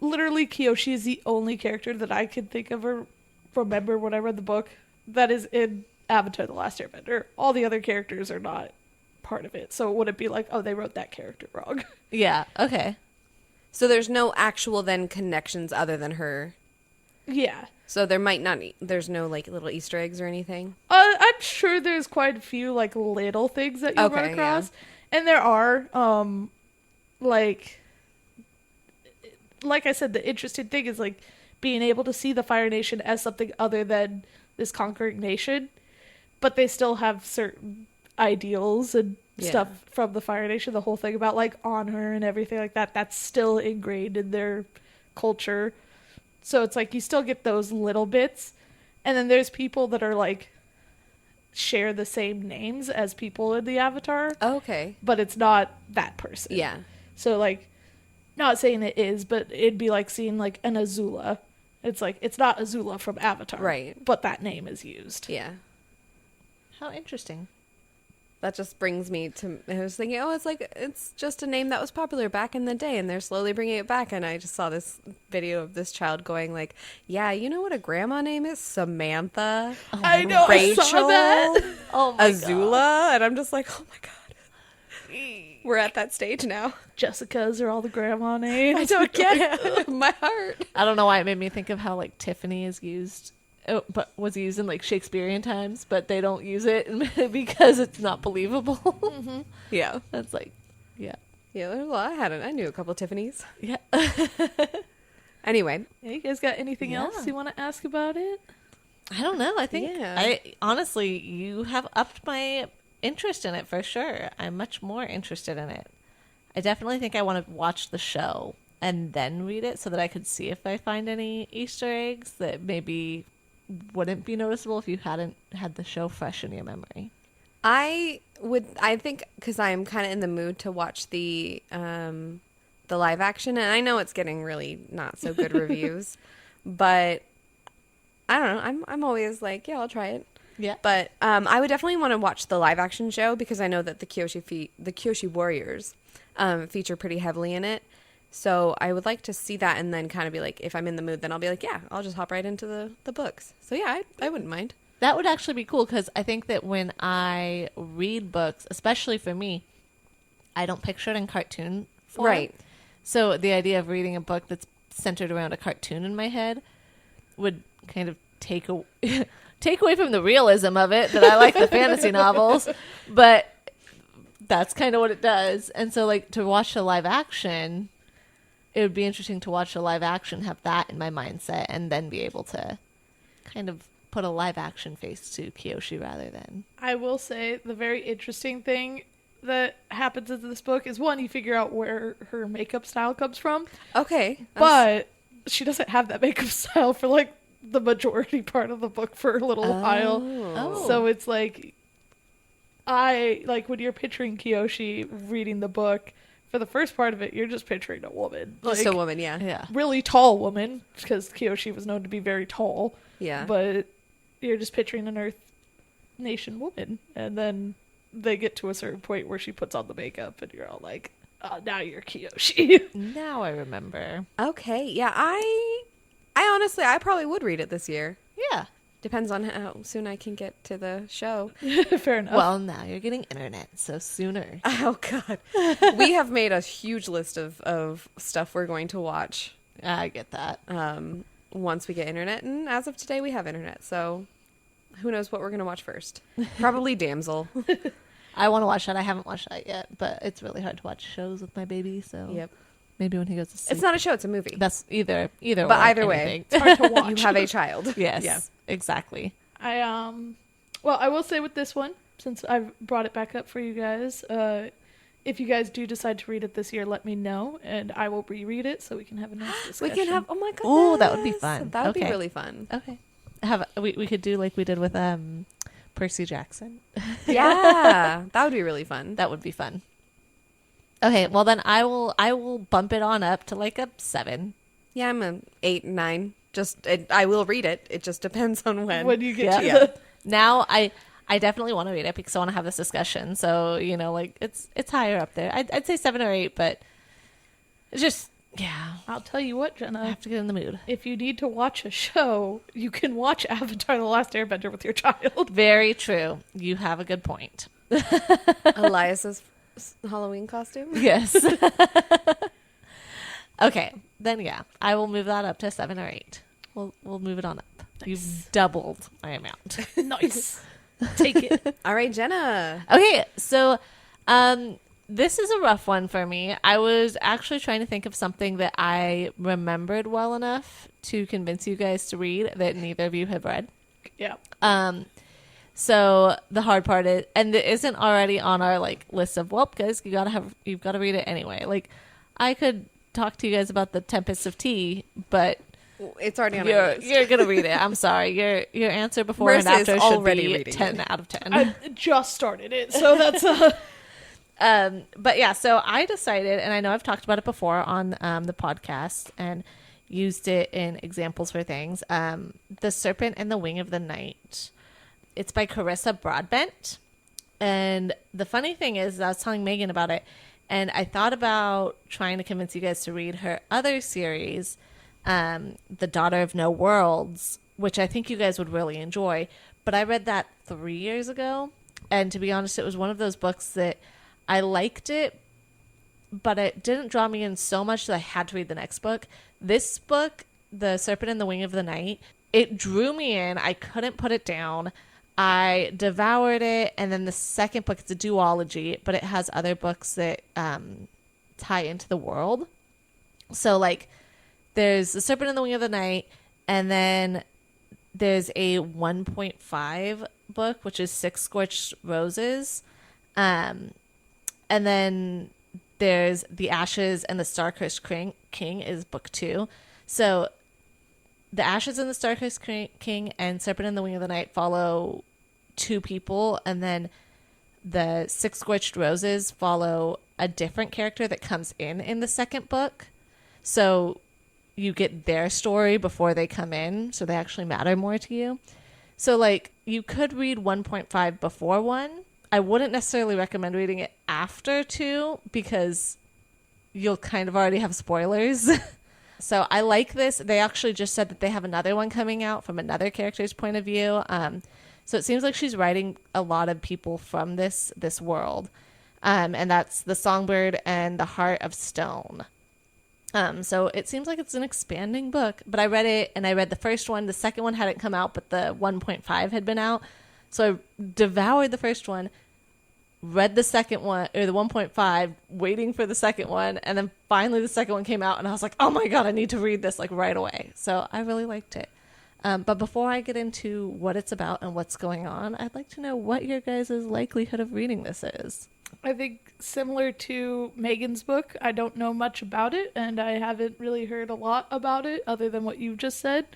literally Kyoshi is the only character that I could think of or remember when I read the book that is in Avatar The Last Airbender. All the other characters are not part of it. So it wouldn't be like, oh, they wrote that character wrong. Yeah, okay. So there's no actual then connections other than her. Yeah. So there's no like little Easter eggs or anything? I'm sure there's quite a few like little things that you'll run across. Yeah. And there are, like I said, the interesting thing is like being able to see the Fire Nation as something other than this conquering nation, but they still have certain ideals and stuff from the Fire Nation. The whole thing about like honor and everything like that, that's still ingrained in their culture. So it's like you still get those little bits. And then there's people that are like share the same names as people in the Avatar. Okay. But it's not that person. Yeah. So like, not saying it is, but it'd be like seeing like an Azula. It's like, it's not Azula from Avatar. Right. But that name is used. Yeah. How interesting. That just brings me to, I was thinking, it's just a name that was popular back in the day and they're slowly bringing it back. And I just saw this video of this child going like, yeah, you know what a grandma name is? Samantha. Oh, I know, Rachel. I saw that. Oh my Azula. God. And I'm just like, oh my God. We're at that stage now. Jessica's are all the grandma names. I don't get it. My heart. I don't know why it made me think of how like Tiffany is used but was used in like Shakespearean times, but they don't use it because it's not believable. Mm-hmm. Yeah. That's like, yeah. Yeah, well, I knew a couple of Tiffany's. Yeah. Anyway. Yeah, you guys got anything Yeah. else you want to ask about it? I don't know. I think Yeah. honestly, you have upped my interest in it for sure. I'm much more interested in it. I definitely think I want to watch the show and then read it so that I could see if I find any Easter eggs that maybe wouldn't be noticeable if you hadn't had the show fresh in your memory. I think because I'm kind of in the mood to watch the live action, and I know it's getting really not so good reviews, but I don't know. I'm always like, yeah, I'll try it. Yeah. But I would definitely want to watch the live action show because I know that the Kyoshi Warriors feature pretty heavily in it. So I would like to see that and then kind of be like, if I'm in the mood, then I'll be like, yeah, I'll just hop right into the books. So yeah, I wouldn't mind. That would actually be cool because I think that when I read books, especially for me, I don't picture it in cartoon form. Right. So the idea of reading a book that's centered around a cartoon in my head would kind of take away from the realism of it, that I like the fantasy novels, but that's kind of what it does. And so like to watch the live action, it would be interesting to watch the live action, have that in my mindset, and then be able to kind of put a live action face to Kyoshi rather than. I will say the very interesting thing that happens in this book is, one, you figure out where her makeup style comes from, Okay. but she doesn't have that makeup style for like the majority part of the book for a little while. Oh. So it's like, when you're picturing Kyoshi reading the book, for the first part of it, you're just picturing a woman. Just Like, a woman, yeah. Yeah. really tall woman, because Kyoshi was known to be very tall. Yeah. But you're just picturing an Earth Nation woman. And then they get to a certain point where she puts on the makeup, and you're all like, oh, now you're Kyoshi. Now I remember. Okay. Yeah, I honestly, I probably would read it this year. Yeah. Depends on how soon I can get to the show. Fair enough. Well, now you're getting internet, so sooner. Oh, God. We have made a huge list of stuff we're going to watch I get that. once we get internet. And as of today, we have internet. So who knows what we're going to watch first? Probably Damsel. I want to watch that. I haven't watched that yet, but it's really hard to watch shows with my baby, so Yep. maybe when he goes to sleep. It's not a show, it's a movie. That's either But or either way, anything. it's hard to watch. You have a child. Yes. Yeah. Exactly. I will say with this one, since I've brought it back up for you guys, if you guys do decide to read it this year, let me know, and I will reread it so we can have a nice We discussion. can have, oh my God. Ooh, that would be fun. That would be Okay. really fun. Okay. We could do like we did with Percy Jackson. Yeah, that would be really fun. That would be fun. Okay, well then I will bump it on up to like a 7. Yeah, I'm an 8, 9. I will read it. It just depends on when. When you get Yeah. to Yeah. the... Now I definitely want to read it because I want to have this discussion. So, like it's higher up there. I'd say 7 or 8, but it's just, yeah, I'll tell you what, I Jenna. have to get in the mood. If you need to watch a show, you can watch Avatar: The Last Airbender with your child. Very true. You have a good point. Elias's Halloween costume. Yes. Okay, then yeah, I will move that up to 7 or 8. We'll move it on up. Nice. You've doubled my amount. Nice. Take it. All right, Jenna. Okay, so this is a rough one for me. I was actually trying to think of something that I remembered well enough to convince you guys to read that neither of you have read. Yeah. So the hard part is, and it isn't already on our like list of, well, guys, you've got to read it anyway. Like, I could talk to you guys about the Tempest of Tea, but It's already on our list. you're gonna read it. I'm sorry. Your answer before Marissa and after is should already be reading 10 it. out of 10. I just started it, so that's... But yeah, so I decided, and I know I've talked about it before on the podcast and used it in examples for things. The Serpent and the Wing of the Night. It's by Carissa Broadbent. And the funny thing is, I was telling Megan about it, and I thought about trying to convince you guys to read her other series, The Daughter of No Worlds, which I think you guys would really enjoy. But I read that 3 years ago, and to be honest, it was one of those books that I liked it, but it didn't draw me in so much that I had to read the next book. This book, The Serpent and the Wing of the Night, it drew me in. I couldn't put it down. I devoured it, and then the second book, it's a duology, but it has other books that tie into the world. So, like, there's The Serpent in the Wing of the Night, and then there's a 1.5 book, which is Six Scorched Roses. And then there's The Ashes and the Star-Cursed King is book 2. So The Ashes and the Star-Cursed King and Serpent in the Wing of the Night follow 2 people, and then the Six Scorched Roses follow a different character that comes in the second book. So you get their story before they come in, so they actually matter more to you. So, like, you could read 1.5 before 1. I wouldn't necessarily recommend reading it after 2 because you'll kind of already have spoilers. So I like this. They actually just said that they have another one coming out from another character's point of view. So it seems like she's writing a lot of people from this world. And that's The Songbird and The Heart of Stone. So it seems like it's an expanding book, but I read it and I read the first one. The second one hadn't come out, but the 1.5 had been out. So I devoured the first one, read the second one, or the 1.5, waiting for the second one. And then finally the second one came out and I was like, oh my God, I need to read this like right away. So I really liked it. But before I get into what it's about and what's going on, I'd like to know what your guys' likelihood of reading this is. I think similar to Megan's book, I don't know much about it, and I haven't really heard a lot about it other than what you just said.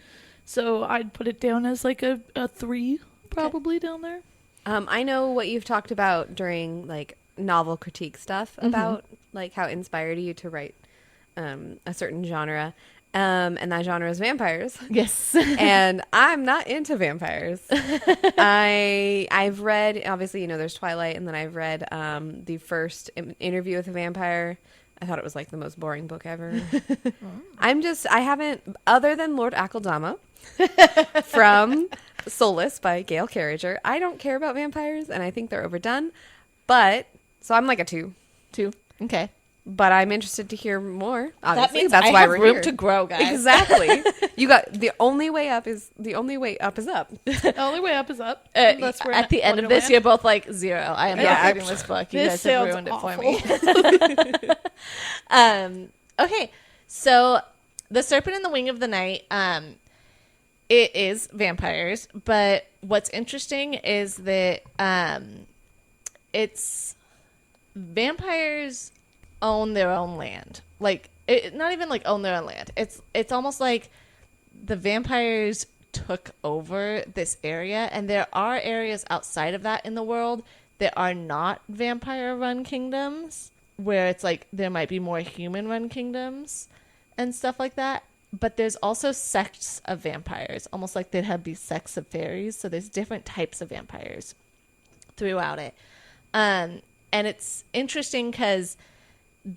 So I'd put it down as like a 3, probably down there. I know what you've talked about during like novel critique stuff about like how it inspired you to write a certain genre. And that genre is vampires. Yes. And I'm not into vampires. I've read, obviously, you know, there's Twilight, and then I've read the first Interview with a Vampire. I thought it was like the most boring book ever. I haven't, other than Lord Akeldama from Soulless by Gail Carriger, I don't care about vampires, and I think they're overdone. But, so I'm like a 2. 2. Okay. But I'm interested to hear more. Obviously, That means that's I why have we're room here. to grow, guys. Exactly. You got the only way up is up. The only way up is up. Unless we're At the end of this, Wonderland. you're both like 0. I am not reading this book. You This guys have sounds ruined awful. it for me. Okay, so The Serpent in the Wing of the Night, it is vampires, but what's interesting is that it's vampires own their own land. Like, not even like own their own land. It's almost like the vampires took over this area, and there are areas outside of that in the world that are not vampire-run kingdoms, where it's like there might be more human-run kingdoms and stuff like that. But there's also sects of vampires, almost like they'd have these sects of fairies. So there's different types of vampires throughout it. And it's interesting because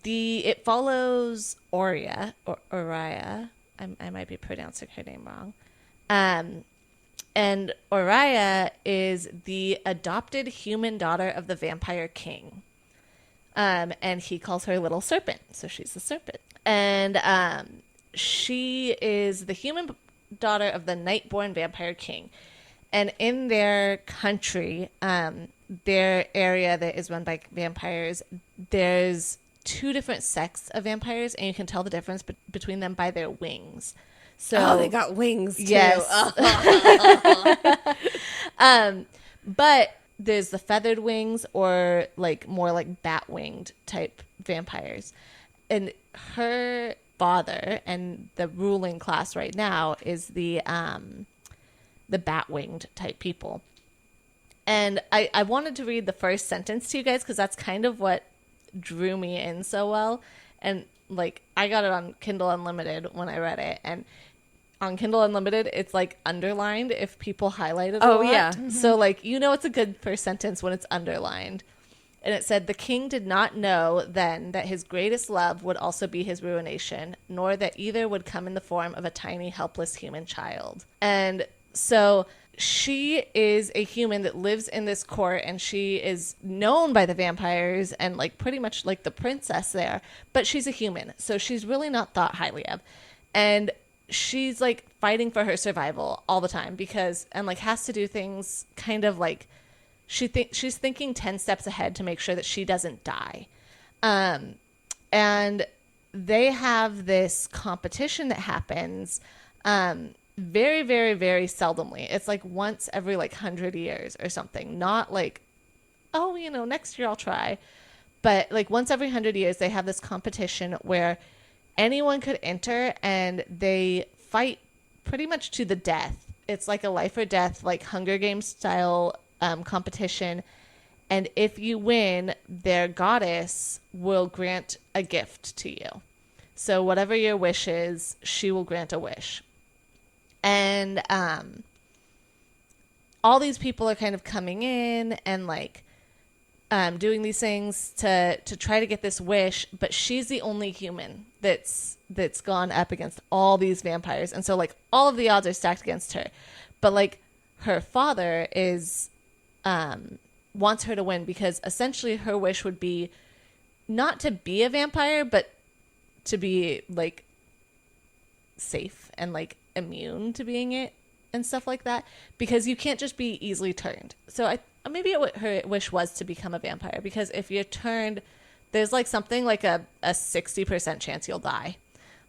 it follows Aurea, or Aurea. I might be pronouncing her name wrong. And Aurea is the adopted human daughter of the vampire king. And he calls her Little Serpent, so she's the serpent. And she is the human daughter of the night-born vampire king. And in their country, their area that is run by vampires, there's 2 different sects of vampires, and you can tell the difference between them by their wings. So they got wings too. yes. But there's the feathered wings, or like more like bat-winged type vampires. And her father and the ruling class right now is the bat-winged type people. And I wanted to read the first sentence to you guys because that's kind of what drew me in so well. And like, I got it on Kindle Unlimited when I read it, and on Kindle Unlimited it's like underlined if people highlight it a lot. Yeah. So like, you know, it's a good first sentence when it's underlined. And it said, "The king did not know then that his greatest love would also be his ruination, nor that either would come in the form of a tiny, helpless human child." And so she is a human that lives in this court, and she is known by the vampires and like pretty much like the princess there, but she's a human, so she's really not thought highly of. And she's like fighting for her survival all the time because, and like has to do things kind of like she's thinking 10 steps ahead to make sure that she doesn't die. And they have this competition that happens very, very, very seldomly. It's like once every like 100 years or something. Not like, oh, you know, next year I'll try. But like once every 100 years, they have this competition where anyone could enter and they fight pretty much to the death. It's like a life or death, like Hunger Games style competition. And if you win, their goddess will grant a gift to you. So whatever your wish is, she will grant a wish. And all these people are kind of coming in and like doing these things to try to get this wish, but she's the only human that's gone up against all these vampires. And so like all of the odds are stacked against her. But like her father is wants her to win because essentially her wish would be not to be a vampire, but to be like safe and like immune to being it and stuff like that, because you can't just be easily turned. So maybe her wish was to become a vampire, because if you're turned, there's like something like a 60% chance you'll die.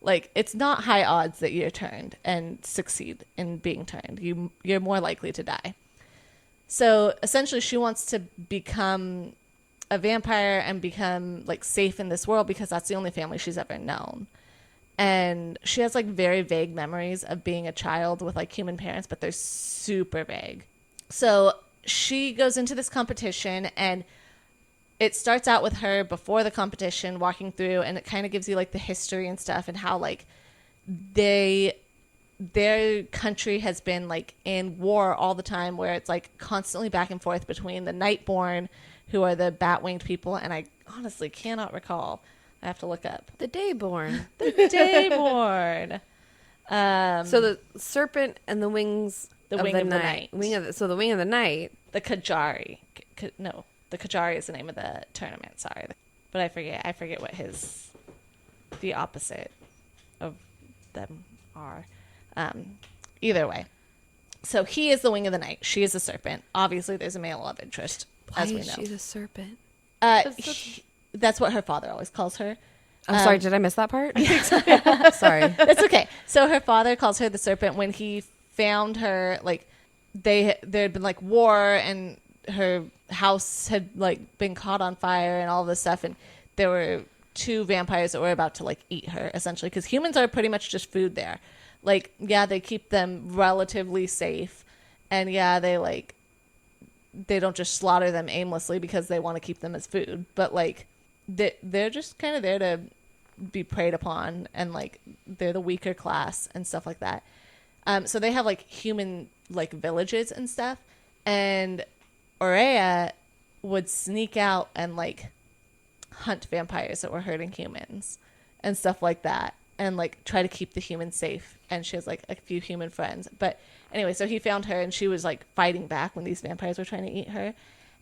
Like it's not high odds that you're turned and succeed in being turned. You're more likely to die. So essentially she wants to become a vampire and become like safe in this world because that's the only family she's ever known. And she has like very vague memories of being a child with like human parents, but they're super vague. So she goes into this competition and it starts out with her before the competition walking through, and it kind of gives you like the history and stuff and how like their country has been like in war all the time, where it's like constantly back and forth between the Nightborn, who are the bat-winged people, and I honestly cannot recall. I have to look up. The Dayborn. The Dayborn. So the serpent and the wings The Wing of the Night. So the Wing of the Night. The Kajari. No, the Kajari is the name of the tournament. Sorry. But I forget what the opposite of them are. Either way. So he is the Wing of the Night. She is the serpent. Obviously, there's a male love interest, as we know. She's a serpent. That's what her father always calls her. I'm sorry, did I miss that part? Sorry. That's okay. So her father calls her the serpent. When he found her, like there had been like war and her house had like been caught on fire and all this stuff, and there were 2 vampires that were about to like eat her, essentially, because humans are pretty much just food there. Like, yeah, they keep them relatively safe, and yeah, they don't just slaughter them aimlessly because they want to keep them as food, but like they're just kind of there to be preyed upon, and like they're the weaker class and stuff like that. So they have like human like villages and stuff, and Aurea would sneak out and like hunt vampires that were hurting humans and stuff like that, and like try to keep the humans safe. And she has like a few human friends. But anyway, so he found her and she was like fighting back when these vampires were trying to eat her.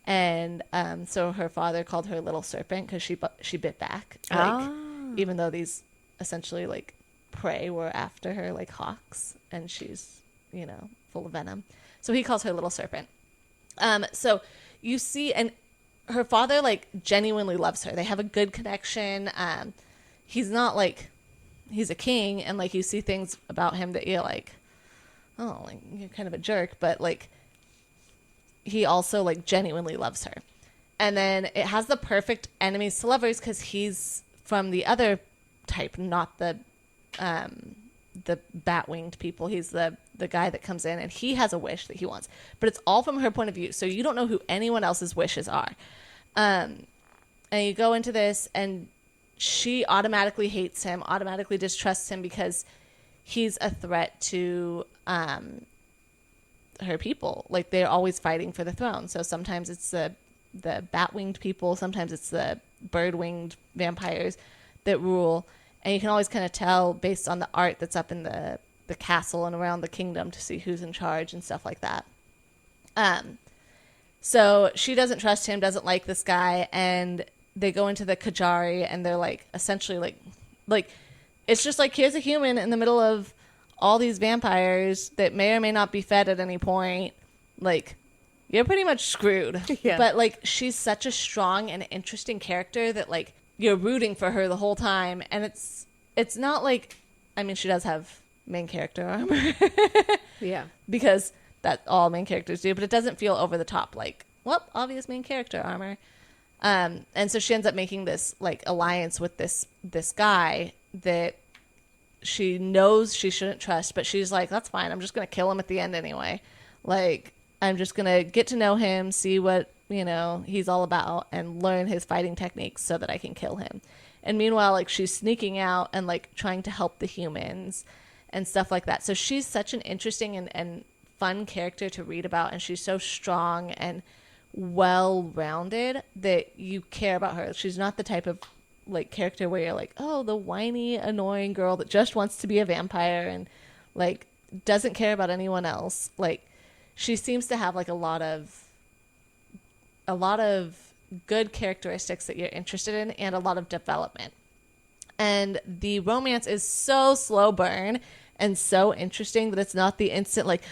And so her father called her Little Serpent because she bit back, like, even though these essentially like prey were after her like hawks, and she's, you know, full of venom. So he calls her Little Serpent. So you see, and her father like genuinely loves her. They have a good connection. He's not like, he's a king, and like you see things about him that you're like, oh, like you're kind of a jerk, but like he also like genuinely loves her. And then it has the perfect enemies to lovers because he's from the other type, not the bat-winged people. He's the guy that comes in and he has a wish that he wants, but it's all from her point of view, so you don't know who anyone else's wishes are. And you go into this and she automatically hates him, automatically distrusts him because he's a threat to her people. Like, they're always fighting for the throne. So sometimes it's the bat-winged people, sometimes it's the bird-winged vampires that rule. And you can always kind of tell based on the art that's up in the castle and around the kingdom to see who's in charge and stuff like that. So she doesn't trust him, doesn't like this guy, and they go into the Kajari, and they're like essentially like it's just like, here's a human in the middle of all these vampires that may or may not be fed at any point, like, you're pretty much screwed. Yeah. But, like, she's such a strong and interesting character that, like, you're rooting for her the whole time. And it's not like, I mean, she does have main character armor. Yeah. Because that all main characters do, but it doesn't feel over the top, like, well, obvious main character armor. And so she ends up making this, like, alliance with this guy that she knows she shouldn't trust, but she's like, that's fine. I'm just going to kill him at the end anyway. Like, I'm just going to get to know him, see what, you know, he's all about, and learn his fighting techniques so that I can kill him. And meanwhile, like, she's sneaking out and, like, trying to help the humans and stuff like that. So she's such an interesting and fun character to read about, and she's so strong and well-rounded that you care about her. She's not the type of, like, character where you're like, oh, the whiny, annoying girl that just wants to be a vampire and, like, doesn't care about anyone else. Like, she seems to have, like, a lot of good characteristics that you're interested in and a lot of development. And the romance is so slow burn and so interesting that it's not the instant, like,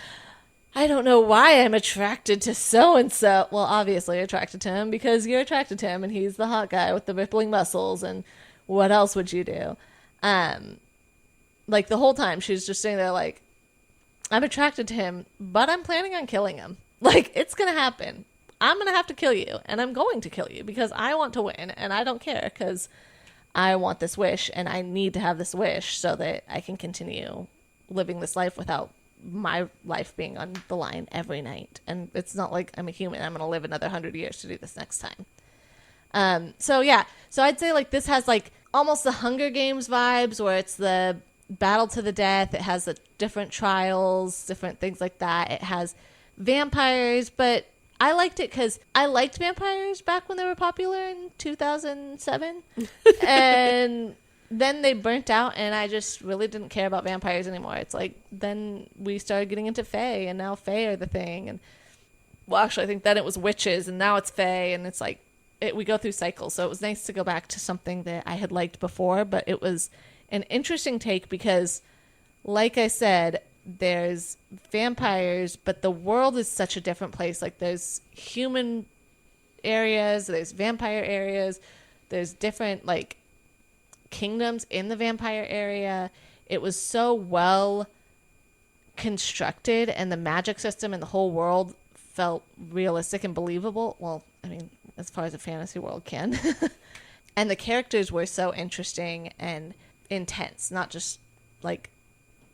I don't know why I'm attracted to so-and-so. Well, obviously you're attracted to him because you're attracted to him and he's the hot guy with the rippling muscles, and what else would you do? Like, the whole time she's just sitting there like, I'm attracted to him, but I'm planning on killing him. Like, it's going to happen. I'm going to have to kill you, and I'm going to kill you because I want to win, and I don't care because I want this wish, and I need to have this wish so that I can continue living this life without my life being on the line every night. And it's not like I'm a human. I'm going to live another 100 years to do this next time. So I'd say, like, this has, like, almost the Hunger Games vibes where it's the battle to the death. It has the different trials, different things like that. It has vampires, but I liked it because I liked vampires back when they were popular in 2007. And then they burnt out, and I just really didn't care about vampires anymore. It's like, then we started getting into fae, and now fae are the thing. And, well, actually, I think then it was witches, and now it's fae, and it's like, we go through cycles. So it was nice to go back to something that I had liked before, but it was an interesting take because, like I said, there's vampires, but the world is such a different place. Like, there's human areas, there's vampire areas, there's different, like, kingdoms in the vampire area. It was so well constructed, and the magic system and the whole world felt realistic and believable. Well, I mean, as far as a fantasy world can. And the characters were so interesting and intense, not just, like,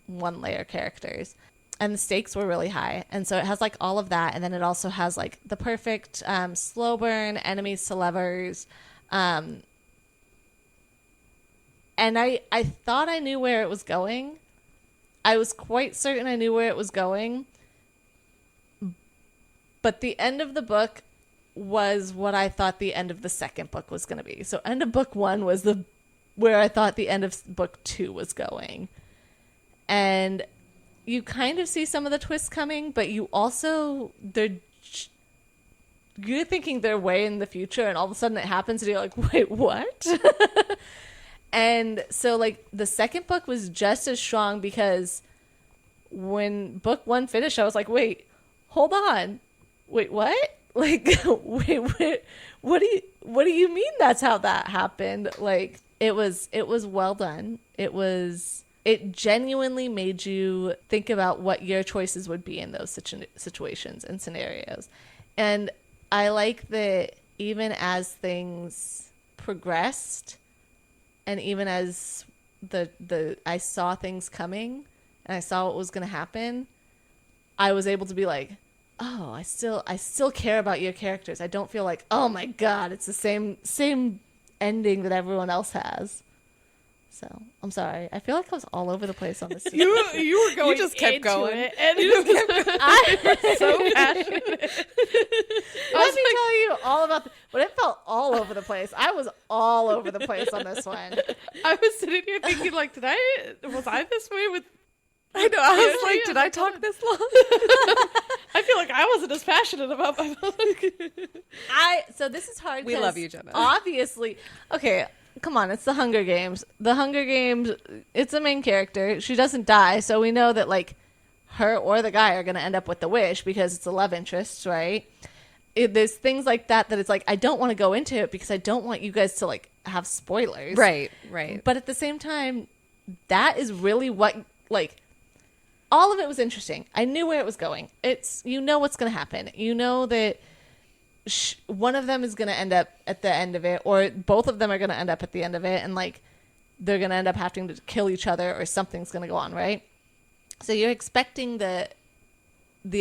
one layer characters. And the stakes were really high. And so it has, like, all of that. And then it also has, like, the perfect slow burn, enemies to lovers. And I thought I knew where it was going. I was quite certain I knew where it was going. But the end of the book was what I thought the end of the second book was going to be. So end of book 1 was where I thought the end of book 2 was going. And you kind of see some of the twists coming, but you also, you're thinking they're way in the future, and all of a sudden it happens, and you're like, wait, what? And so, like, the second book was just as strong because when book 1 finished, I was like, wait, hold on. Wait, what? Like, wait, what do you mean that's how that happened? Like, it was well done. It genuinely made you think about what your choices would be in those situations and scenarios. And I like that even as things progressed, and even as I saw things coming and I saw what was going to happen, I was able to be like, oh, I still care about your characters. I don't feel like, oh my God, it's the same ending that everyone else has. So I'm sorry. I feel like I was all over the place on this. You were going. You just kept into going. It, and you just kept going. I was so passionate. Let me tell you all about when it felt all over the place. I was all over the place on this one. I was sitting here thinking, like, was I this way with? I know. I was like, did I talk this long? I feel like I wasn't as passionate about my book. So this is hard. We love you, Jenna. Obviously, okay. come on, it's the Hunger Games. The Hunger Games, it's a main character. She doesn't die, so we know that, like, her or the guy are going to end up with the wish because it's a love interest, right? There's things like that it's like, I don't want to go into it because I don't want you guys to, like, have spoilers. Right, right. But at the same time, that is really what, like, all of it was interesting. I knew where it was going. It's, you know what's going to happen. You know that one of them is going to end up at the end of it, or both of them are going to end up at the end of it, and, like, they're going to end up having to kill each other, or something's going to go on, right? So you're expecting the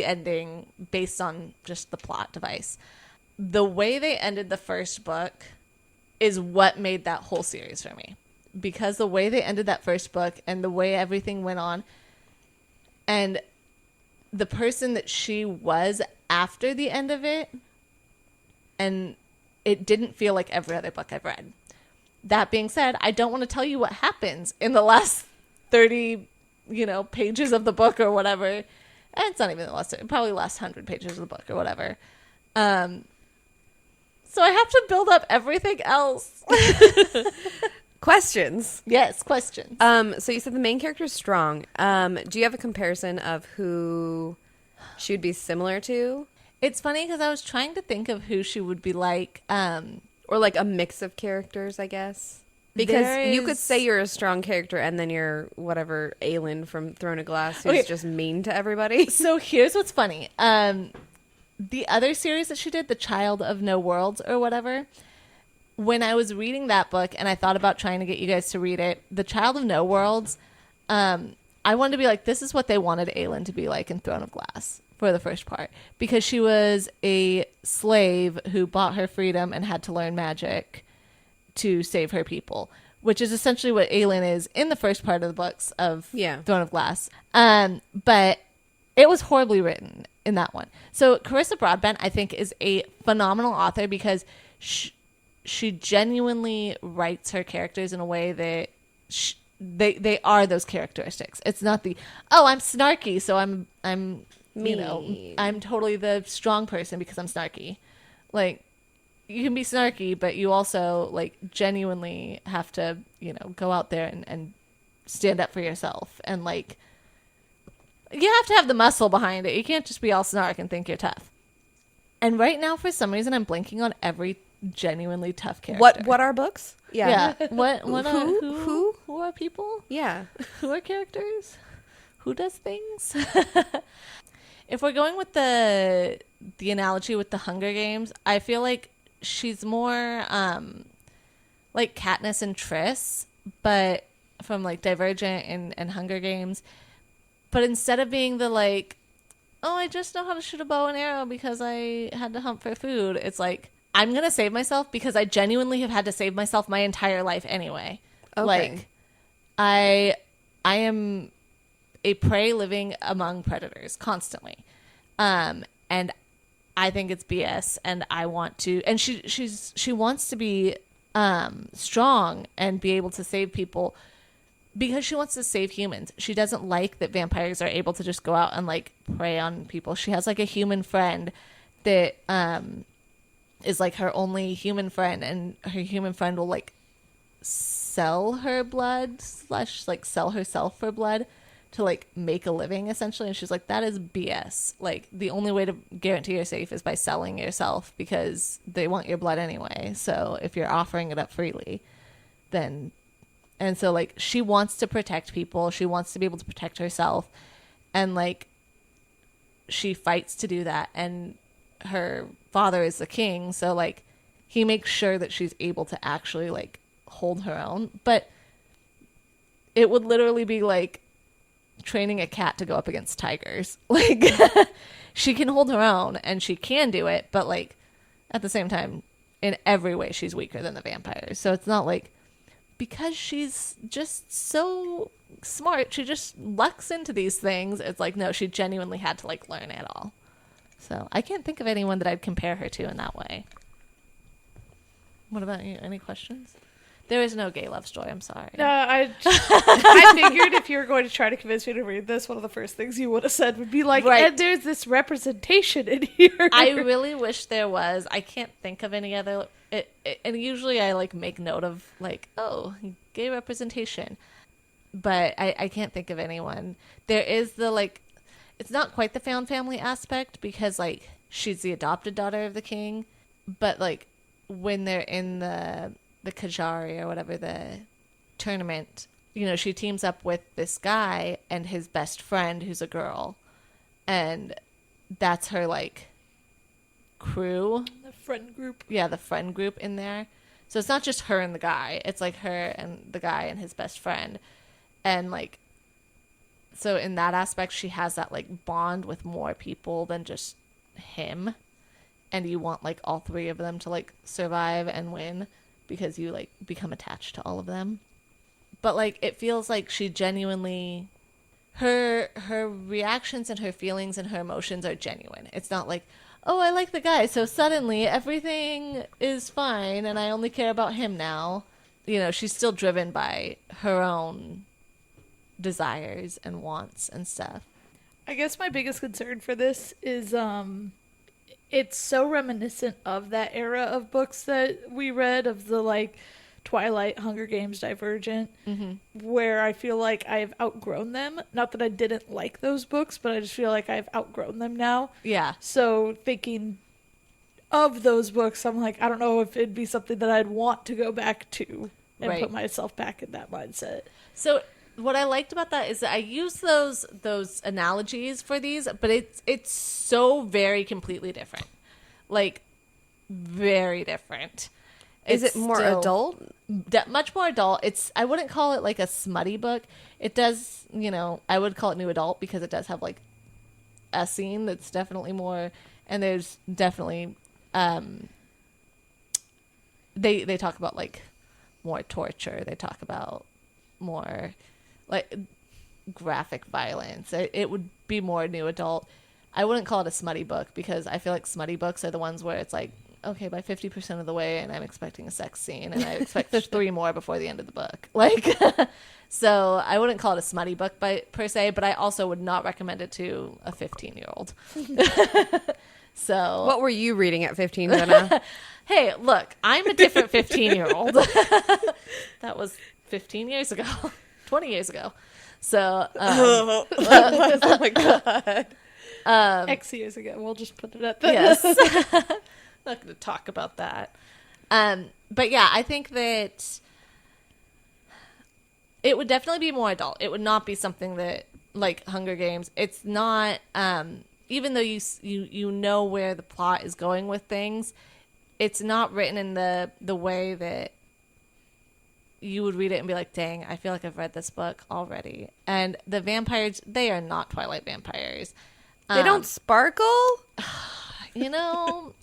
ending based on just the plot device. The way they ended the first book is what made that whole series for me. Because the way they ended that first book and the way everything went on, and the person that she was after the end of it, and it didn't feel like every other book I've read. That being said, I don't want to tell you what happens in the last 30, pages of the book or whatever. And it's not even the last, probably last 100 pages of the book or whatever. So I have to build up everything else. Questions. Yes, questions. So you said the main character is strong. Do you have a comparison of who she would be similar to? It's funny because I was trying to think of who she would be like. Or like a mix of characters, I guess. Because you could say you're a strong character and then you're whatever Aelin from Throne of Glass who's just mean to everybody. So here's what's funny. The other series that she did, The Child of No Worlds or whatever, when I was reading that book and I thought about trying to get you guys to read it, The Child of No Worlds, I wanted to be like, this is what they wanted Aelin to be like in Throne of Glass for the first part. Because she was a slave who bought her freedom and had to learn magic to save her people, which is essentially what Aelin is in the first part of the books of Throne of Glass. But it was horribly written in that one. So Carissa Broadbent, I think, is a phenomenal author because she genuinely writes her characters in a way that they are those characteristics. It's not the, I'm snarky, so I'm I'm totally the strong person because I'm snarky. Like, you can be snarky, but you also, like, genuinely have to, go out there and stand up for yourself. And, like, you have to have the muscle behind it. You can't just be all snark and think you're tough. And right now, for some reason, I'm blanking on every genuinely tough character. What are books? Yeah. What Who are people? Yeah. Who are characters? Who does things? If we're going with the analogy with the Hunger Games, I feel like she's more like Katniss and Triss, but from like Divergent and Hunger Games. But instead of being the like, I just know how to shoot a bow and arrow because I had to hunt for food, it's like, I'm going to save myself because I genuinely have had to save myself my entire life anyway. Okay. Like, I am a prey living among predators constantly. And I think it's BS, and I want to, and she wants to be strong and be able to save people because she wants to save humans. She doesn't like that vampires are able to just go out and like prey on people. She has like a human friend that is like her only human friend, and her human friend will like sell her blood / like sell herself for blood to like make a living essentially. And she's like, that is BS. Like, the only way to guarantee you're safe is by selling yourself because they want your blood anyway. So if you're offering it up freely, then, and so like she wants to protect people. She wants to be able to protect herself, and like she fights to do that. And her father is the king, so like he makes sure that she's able to actually like hold her own. But it would literally be like training a cat to go up against tigers. Like, she can hold her own and she can do it, but like at the same time, in every way, she's weaker than the vampires. So it's not like because she's just so smart, she just lucks into these things. It's like, no, she genuinely had to like learn it all. So I can't think of anyone that I'd compare her to in that way. What about you? Any questions? There is no gay love story. I'm sorry. No, I figured if you were going to try to convince me to read this, one of the first things you would have said would be like, Right. and there's this representation in here. I really wish there was. I can't think of any other. And usually I like make note of like, oh, gay representation, but I can't think of anyone. There is the like, it's not quite the found family aspect because like she's the adopted daughter of the king, but like when they're in the Kajari or whatever the tournament, you know, she teams up with this guy and his best friend who's a girl, and that's her like crew. The friend group. Yeah, the friend group in there. So it's not just her and the guy. It's like her and the guy and his best friend. And like, so in that aspect, she has that like bond with more people than just him. And you want like all three of them to like survive and win because you like become attached to all of them. But like, it feels like she genuinely, her reactions and her feelings and her emotions are genuine. It's not like, oh, I like the guy, so suddenly everything is fine and I only care about him now. You know, she's still driven by her own desires and wants and stuff. I guess my biggest concern for this is it's so reminiscent of that era of books that we read, of the like Twilight, Hunger Games, Divergent, where I feel like I've outgrown them. Not that I didn't like those books, but I just feel like I've outgrown them now. Yeah. So thinking of those books, I'm like, I don't know if it'd be something that I'd want to go back to and Right. put myself back in that mindset. So what I liked about that is that I use those analogies for these, but it's so very completely different. Like, very different. Is it more still adult? Much more adult. I wouldn't call it like a smutty book. It does, you know, I would call it new adult because it does have like a scene that's definitely more, and there's definitely they talk about like more torture. They talk about more like graphic violence. It would be more new adult. I wouldn't call it a smutty book because I feel like smutty books are the ones where it's like, okay, by 50% of the way, and I'm expecting a sex scene, and I expect 3 more before the end of the book. Like, so I wouldn't call it a smutty book per se, but I also would not recommend it to a 15-year-old. So, What were you reading at 15, Jenna? hey, look, I'm a different 15-year-old. That was 15 years ago, 20 years ago. So, oh my God. X years ago. We'll just put it at that. yes. Not going to talk about that. But yeah, I think that it would definitely be more adult. It would not be something that, like Hunger Games, it's not, even though you know where the plot is going with things, it's not written in the way that you would read it and be like, dang, I feel like I've read this book already. And the vampires, they are not Twilight vampires. They don't sparkle? You know,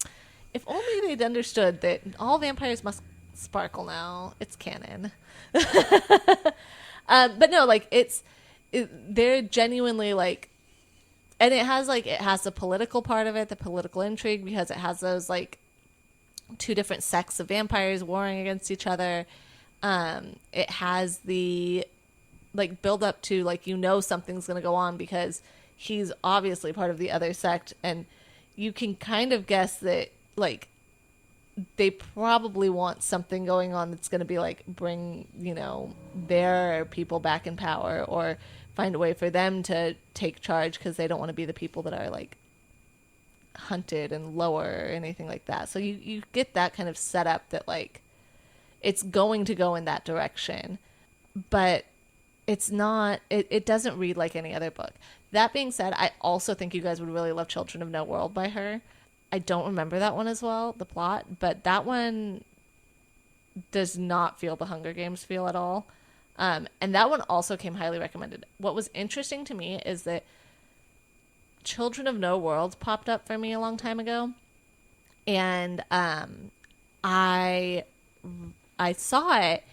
if only they'd understood that all vampires must sparkle now. It's canon. But no, like they're genuinely like, and it has the political part of it, the political intrigue, because it has those like 2 different sects of vampires warring against each other. It has the like build up to like, you know, something's going to go on because he's obviously part of the other sect, and you can kind of guess that like they probably want something going on that's going to be like bring, you know, their people back in power or find a way for them to take charge because they don't want to be the people that are like hunted and lower or anything like that. So you get that kind of setup that like it's going to go in that direction, but it's not, it doesn't read like any other book. That being said, I also think you guys would really love Children of No World by her. I don't remember that one as well, the plot, but that one does not feel the Hunger Games feel at all. And that one also came highly recommended. What was interesting to me is that Children of No World popped up for me a long time ago. And I saw it,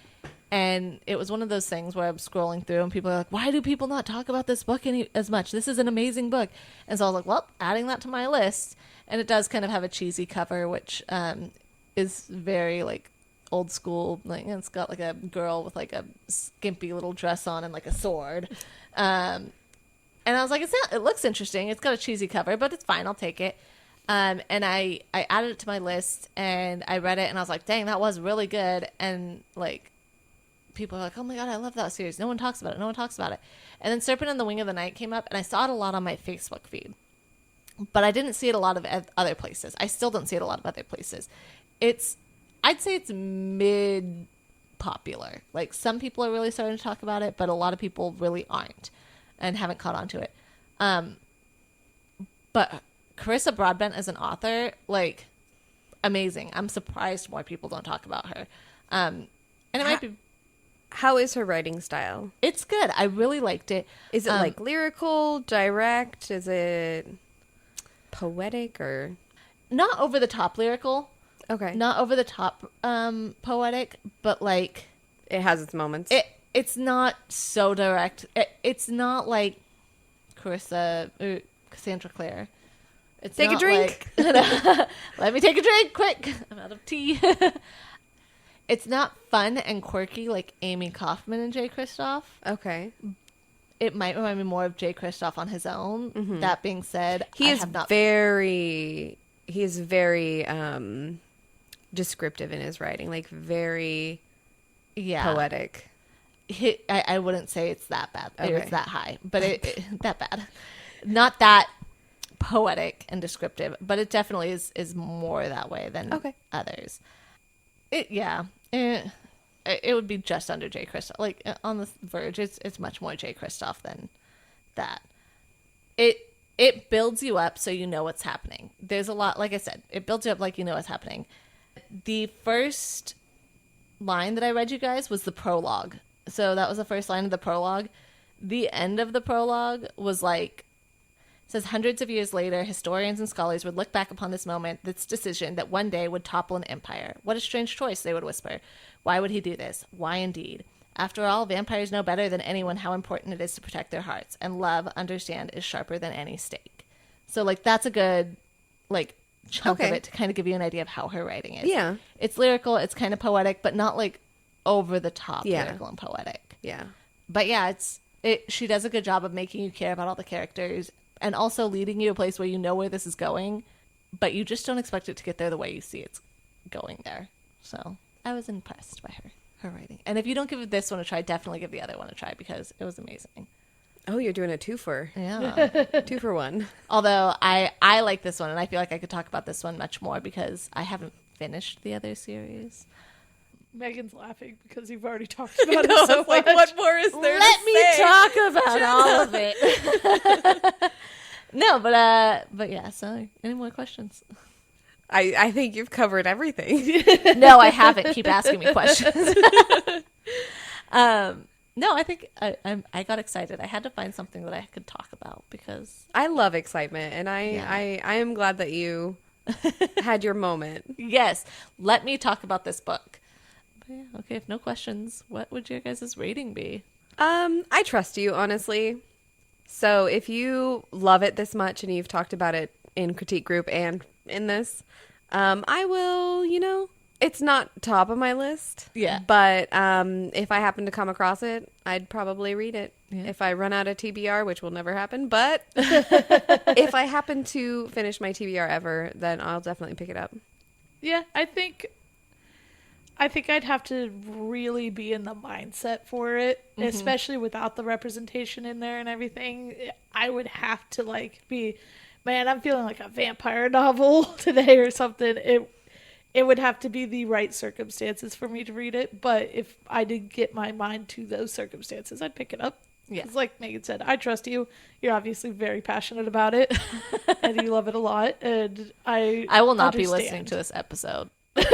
and it was one of those things where I'm scrolling through and people are like, why do people not talk about this book as much? This is an amazing book. And so I was like, well, adding that to my list. And it does kind of have a cheesy cover, which is very like old school, like, it's got like a girl with like a skimpy little dress on and like a sword. And I was like, it looks interesting. It's got a cheesy cover, but it's fine. I'll take it. And I added it to my list and I read it and I was like, dang, that was really good. And like, people are like, oh my God, I love that series. No one talks about it. No one talks about it. And then Serpent and the Wing of the Night came up and I saw it a lot on my Facebook feed, but I didn't see it a lot of other places. I still don't see it a lot of other places. I'd say it's mid popular. Like, some people are really starting to talk about it, but a lot of people really aren't and haven't caught on to it. But Carissa Broadbent as an author, like, amazing. I'm surprised more people don't talk about her. And it might be... How is her writing style? It's good. I really liked it. Is it like lyrical, direct? Is it poetic or... Not over the top lyrical. Okay. Not over the top poetic, but like... It has its moments. It's not so direct. It's not like Cassandra Clare. Take a drink. Let me take a drink, quick. I'm out of tea. It's not fun and quirky like Amy Kaufman and Jay Kristoff. Okay. It might remind me more of Jay Kristoff on his own. Mm-hmm. That being said, he is very descriptive in his writing, like very poetic. I wouldn't say it's that bad. Okay. It's that high, but it that bad. Not that poetic and descriptive, but it definitely is more that way than others. It would be just under Jay Kristoff. Like, on the verge, it's much more Jay Kristoff than that. It builds you up so you know what's happening. There's a lot, like I said, it builds you up like you know what's happening. The first line that I read you guys was the prologue. So that was the first line of the prologue. The end of the prologue was like, it says, hundreds of years later, historians and scholars would look back upon this moment, this decision that one day would topple an empire. What a strange choice, they would whisper. Why would he do this? Why indeed? After all, vampires know better than anyone how important it is to protect their hearts, and love, understand, is sharper than any stake. So, like, that's a good, like, chunk of it to kind of give you an idea of how her writing is. Yeah. It's lyrical, it's kind of poetic, but not, like, over the top lyrical and poetic. Yeah. But yeah, she does a good job of making you care about all the characters and also leading you to a place where you know where this is going, but you just don't expect it to get there the way you see it's going there. So I was impressed by her writing. And if you don't give this one a try, definitely give the other one a try because it was amazing. Oh, you're doing a twofer. Yeah. 2 for 1. Although I like this one and I feel like I could talk about this one much more because I haven't finished the other series. Megan's laughing because you've already talked about it so much. Like, what more is there Let to me say? talk about all of it. No, but yeah, so any more questions? I think you've covered everything. No, I haven't. Keep asking me questions. No, I think I got excited. I had to find something that I could talk about because I love excitement, and I am glad that you had your moment. Yes, let me talk about this book. But yeah, okay, if no questions, what would your guys' rating be? I trust you, honestly. So if you love it this much and you've talked about it in critique group and in this, I will, it's not top of my list. Yeah. But if I happen to come across it, I'd probably read it. Yeah. If I run out of TBR, which will never happen, but if I happen to finish my TBR ever, then I'll definitely pick it up. Yeah, I think I'd have to really be in the mindset for it, especially without the representation in there and everything. I would have to be, man, I'm feeling like a vampire novel today or something. It would have to be the right circumstances for me to read it. But if I did get my mind to those circumstances, I'd pick it up. Yeah. It's like Megan said, I trust you. You're obviously very passionate about it and you love it a lot. And I will not be understand. listening to this episode. You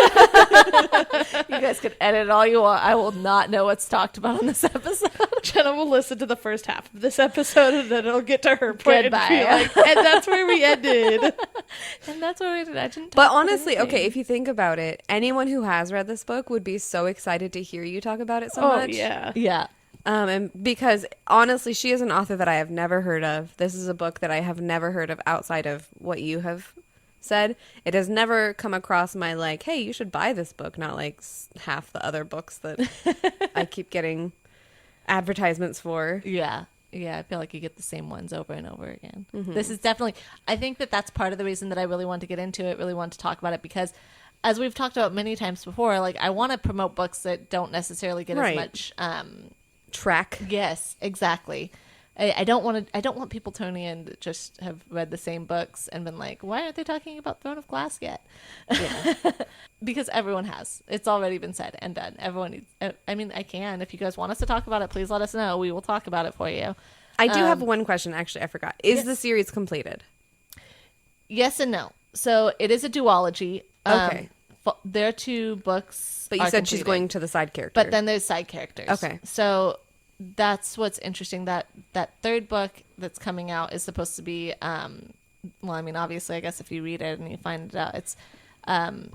guys can edit all you want. I will not know what's talked about in this episode. Jenna will listen to the first half of this episode and then it'll get to her point Goodbye. and be like, and that's where we ended. And that's where we ended. I didn't talk But about honestly, anything. okay, if you think about it, anyone who has read this book would be so excited to hear you talk about it so Oh, much. yeah. Yeah. And because honestly, she is an author that I have never heard of. This is a book that I have never heard of outside of what you have said. It has never come across my like, hey, you should buy this book, not like half the other books that I keep getting advertisements for. Yeah. Yeah, I feel like you get the same ones over and over again. This is definitely, I think that that's part of the reason that I really want to get into it, really want to talk about it, because as we've talked about many times before, like I want to promote books that don't necessarily get as much track. Yes, exactly. I don't want people turning in that just have read the same books and been like, why aren't they talking about Throne of Glass yet? Yeah. Because everyone has. It's already been said and done. Everyone needs. I mean, I can. If you guys want us to talk about it, please let us know. We will talk about it for you. I do have one question. Actually, I forgot. Is the series completed? Yes and no. So it is a duology. Okay. There are 2 books. But you said she's going to the side character. But then there's side characters. Okay. So that's what's interesting. That 3rd book that's coming out is supposed to be, well, I mean, obviously, I guess if you read it and you find it out, it's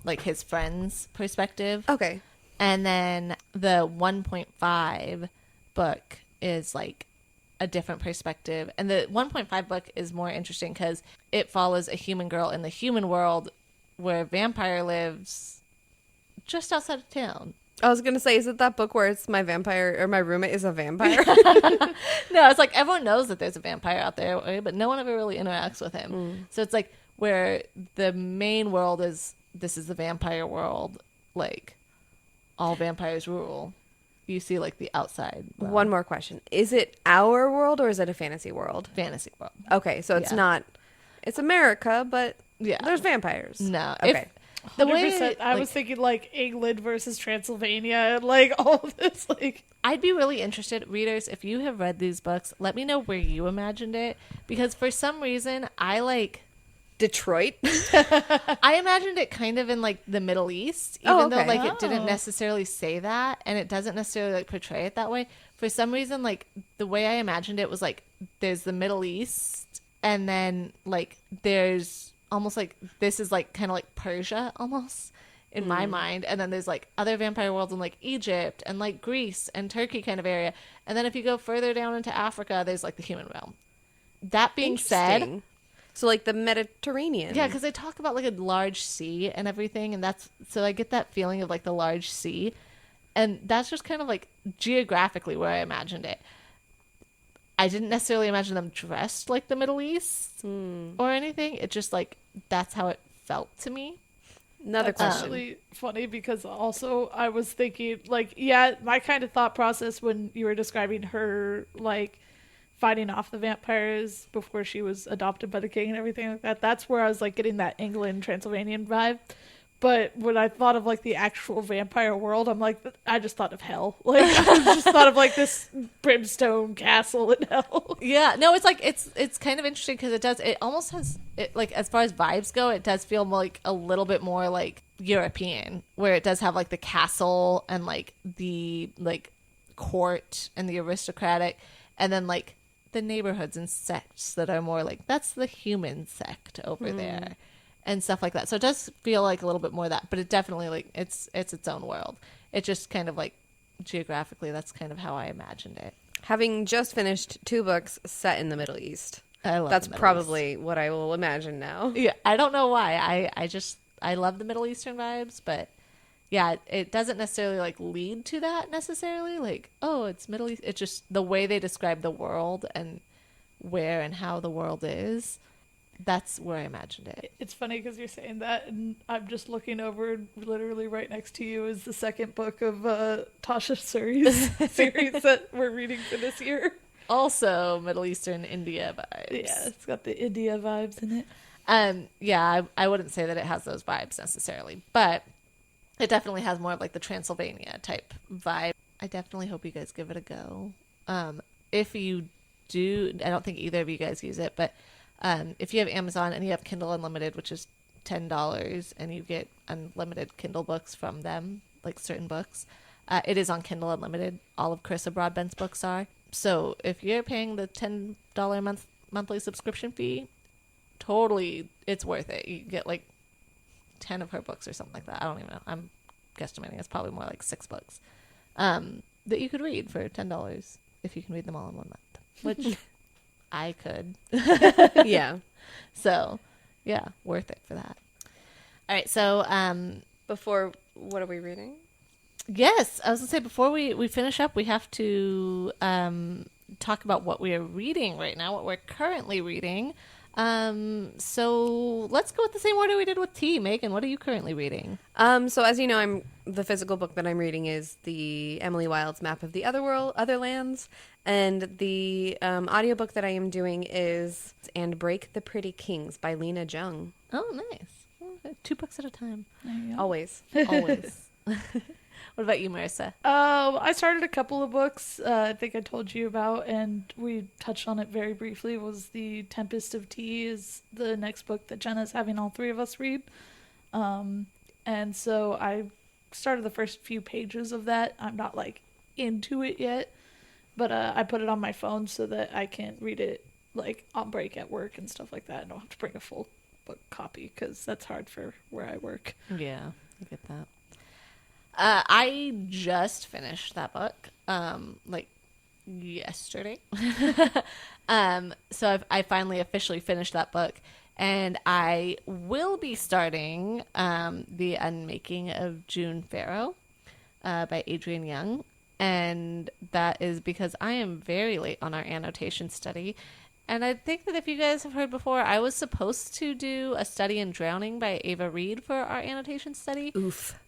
like his friend's perspective. Okay. And then the 1.5 book is like a different perspective. And the 1.5 book is more interesting because it follows a human girl in the human world where a vampire lives just outside of town. I was going to say, is it that book where it's my vampire or my roommate is a vampire? No, it's like everyone knows that there's a vampire out there, but no one ever really interacts with him. So it's like where the main world is, this is the vampire world, like all vampires rule. You see like the outside realm. One more question. Is it our world or is it a fantasy world? Fantasy world. Okay, so it's not, it's America, but there's vampires. No. Okay. The 100%. way I was thinking like England versus Transylvania and like all of this. Like, I'd be really interested, readers, if you have read these books, let me know where you imagined it, because for some reason I like Detroit. I imagined it kind of in like the Middle East, even though like it didn't necessarily say that, and it doesn't necessarily like portray it that way. For some reason, like the way I imagined it was like there's the Middle East, and then like there's almost like this is like kind of like Persia almost in my mind, and then there's like other vampire worlds in like Egypt and like Greece and Turkey kind of area, and then if you go further down into Africa, there's like the human realm. That being said, so like the Mediterranean. yeah, because they talk about like a large sea and everything, and that's so I get that feeling of like the large sea, and that's just kind of like geographically where I imagined it. I didn't necessarily imagine them dressed like the Middle East or anything. It just like that's how it felt to me. Another that's question. actually funny because also I was thinking like, yeah, my kind of thought process when you were describing her like fighting off the vampires before she was adopted by the king and everything like that, that's where I was like getting that England Transylvanian vibe. But when I thought of like the actual vampire world, I'm like, I just thought of hell. Like I just thought of like this brimstone castle in hell. Yeah, no, it's like it's kind of interesting because it almost has it like as far as vibes go, it does feel more like a little bit more like European, where it does have like the castle and like the like court and the aristocratic, and then like the neighborhoods and sects that are more like that's the human sect over there. And stuff like that. So it does feel like a little bit more of that, but it definitely like it's its own world. It just kind of like geographically, that's kind of how I imagined it. Having just finished 2 books set in the Middle East. I love that's the Middle probably what I will imagine now. Yeah, I don't know why. I love the Middle Eastern vibes, but yeah, it doesn't necessarily like lead to that necessarily. Like, oh, it's Middle East. It's just the way they describe the world and where and how the world is. That's where I imagined it. It's funny because you're saying that, and I'm just looking over, literally right next to you is the second book of Tasha Suri's series that we're reading for this year. Also, Middle Eastern India vibes. Yeah, it's got the India vibes in it. Yeah, I wouldn't say that it has those vibes necessarily, but it definitely has more of like the Transylvania type vibe. I definitely hope you guys give it a go. If you do, I don't think either of you guys use it, but if you have Amazon and you have Kindle Unlimited, which is $10, and you get unlimited Kindle books from them, like certain books, it is on Kindle Unlimited. All of Carissa Broadbent's books are. So if you're paying the $10 monthly subscription fee, totally, it's worth it. You get like 10 of her books or something like that. I don't even know. I'm guesstimating it's probably more like 6 books that you could read for $10 if you can read them all in 1 month, which I could. Yeah. So, Yeah, worth it for that. All right, so Before, what are we reading? yes, I was gonna say before we finish up, we have to talk about what we are reading right now, what we're currently reading. So let's go with the same order we did with tea. Megan, what are you currently reading? So as you know, the physical book that I'm reading is the Emily Wilde's Map of the Other Lands, and the audiobook that I am doing is And Break the Pretty Kings by Lena Jung. Oh, nice. Okay, 2 books at a time. There you go. Always. Always. What about you, Marissa? I started a couple of books I think I told you about, and we touched on it very briefly. Was The Tempest of Tea is the next book that Jenna's having all 3 of us read. And so I started the first few pages of that. I'm not like into it yet, but I put it on my phone so that I can read it like on break at work and stuff like that. I don't have to bring a full book copy because that's hard for where I work. Yeah, I get that. I just finished that book, like yesterday. So I finally officially finished that book, and I will be starting The Unmaking of June Farrow by Adrienne Young, and that is because I am very late on our annotation study. And I think that if you guys have heard before, I was supposed to do a study in drowning by Ava Reed for our annotation study. Oof.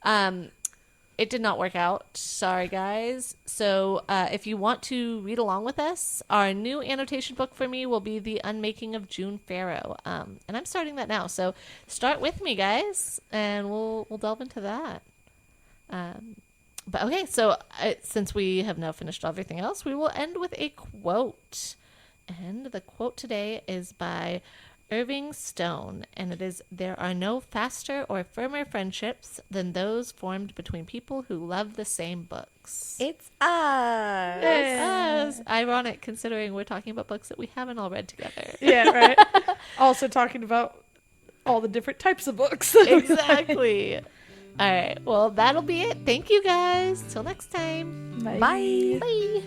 It did not work out. Sorry, guys. So if you want to read along with us, our new annotation book for me will be The Unmaking of June Farrow. And I'm starting that now. So start with me, guys, and we'll delve into that. But okay, so since we have now finished everything else, we will end with a quote. And the quote today is by Irving Stone, and it is, "There are no faster or firmer friendships than those formed between people who love the same books." It's us. It's us. Ironic, considering we're talking about books that we haven't all read together. Yeah, right. Also talking about all the different types of books. Exactly. All right, well, that'll be it. Thank you, guys. Till next time. Bye. Bye.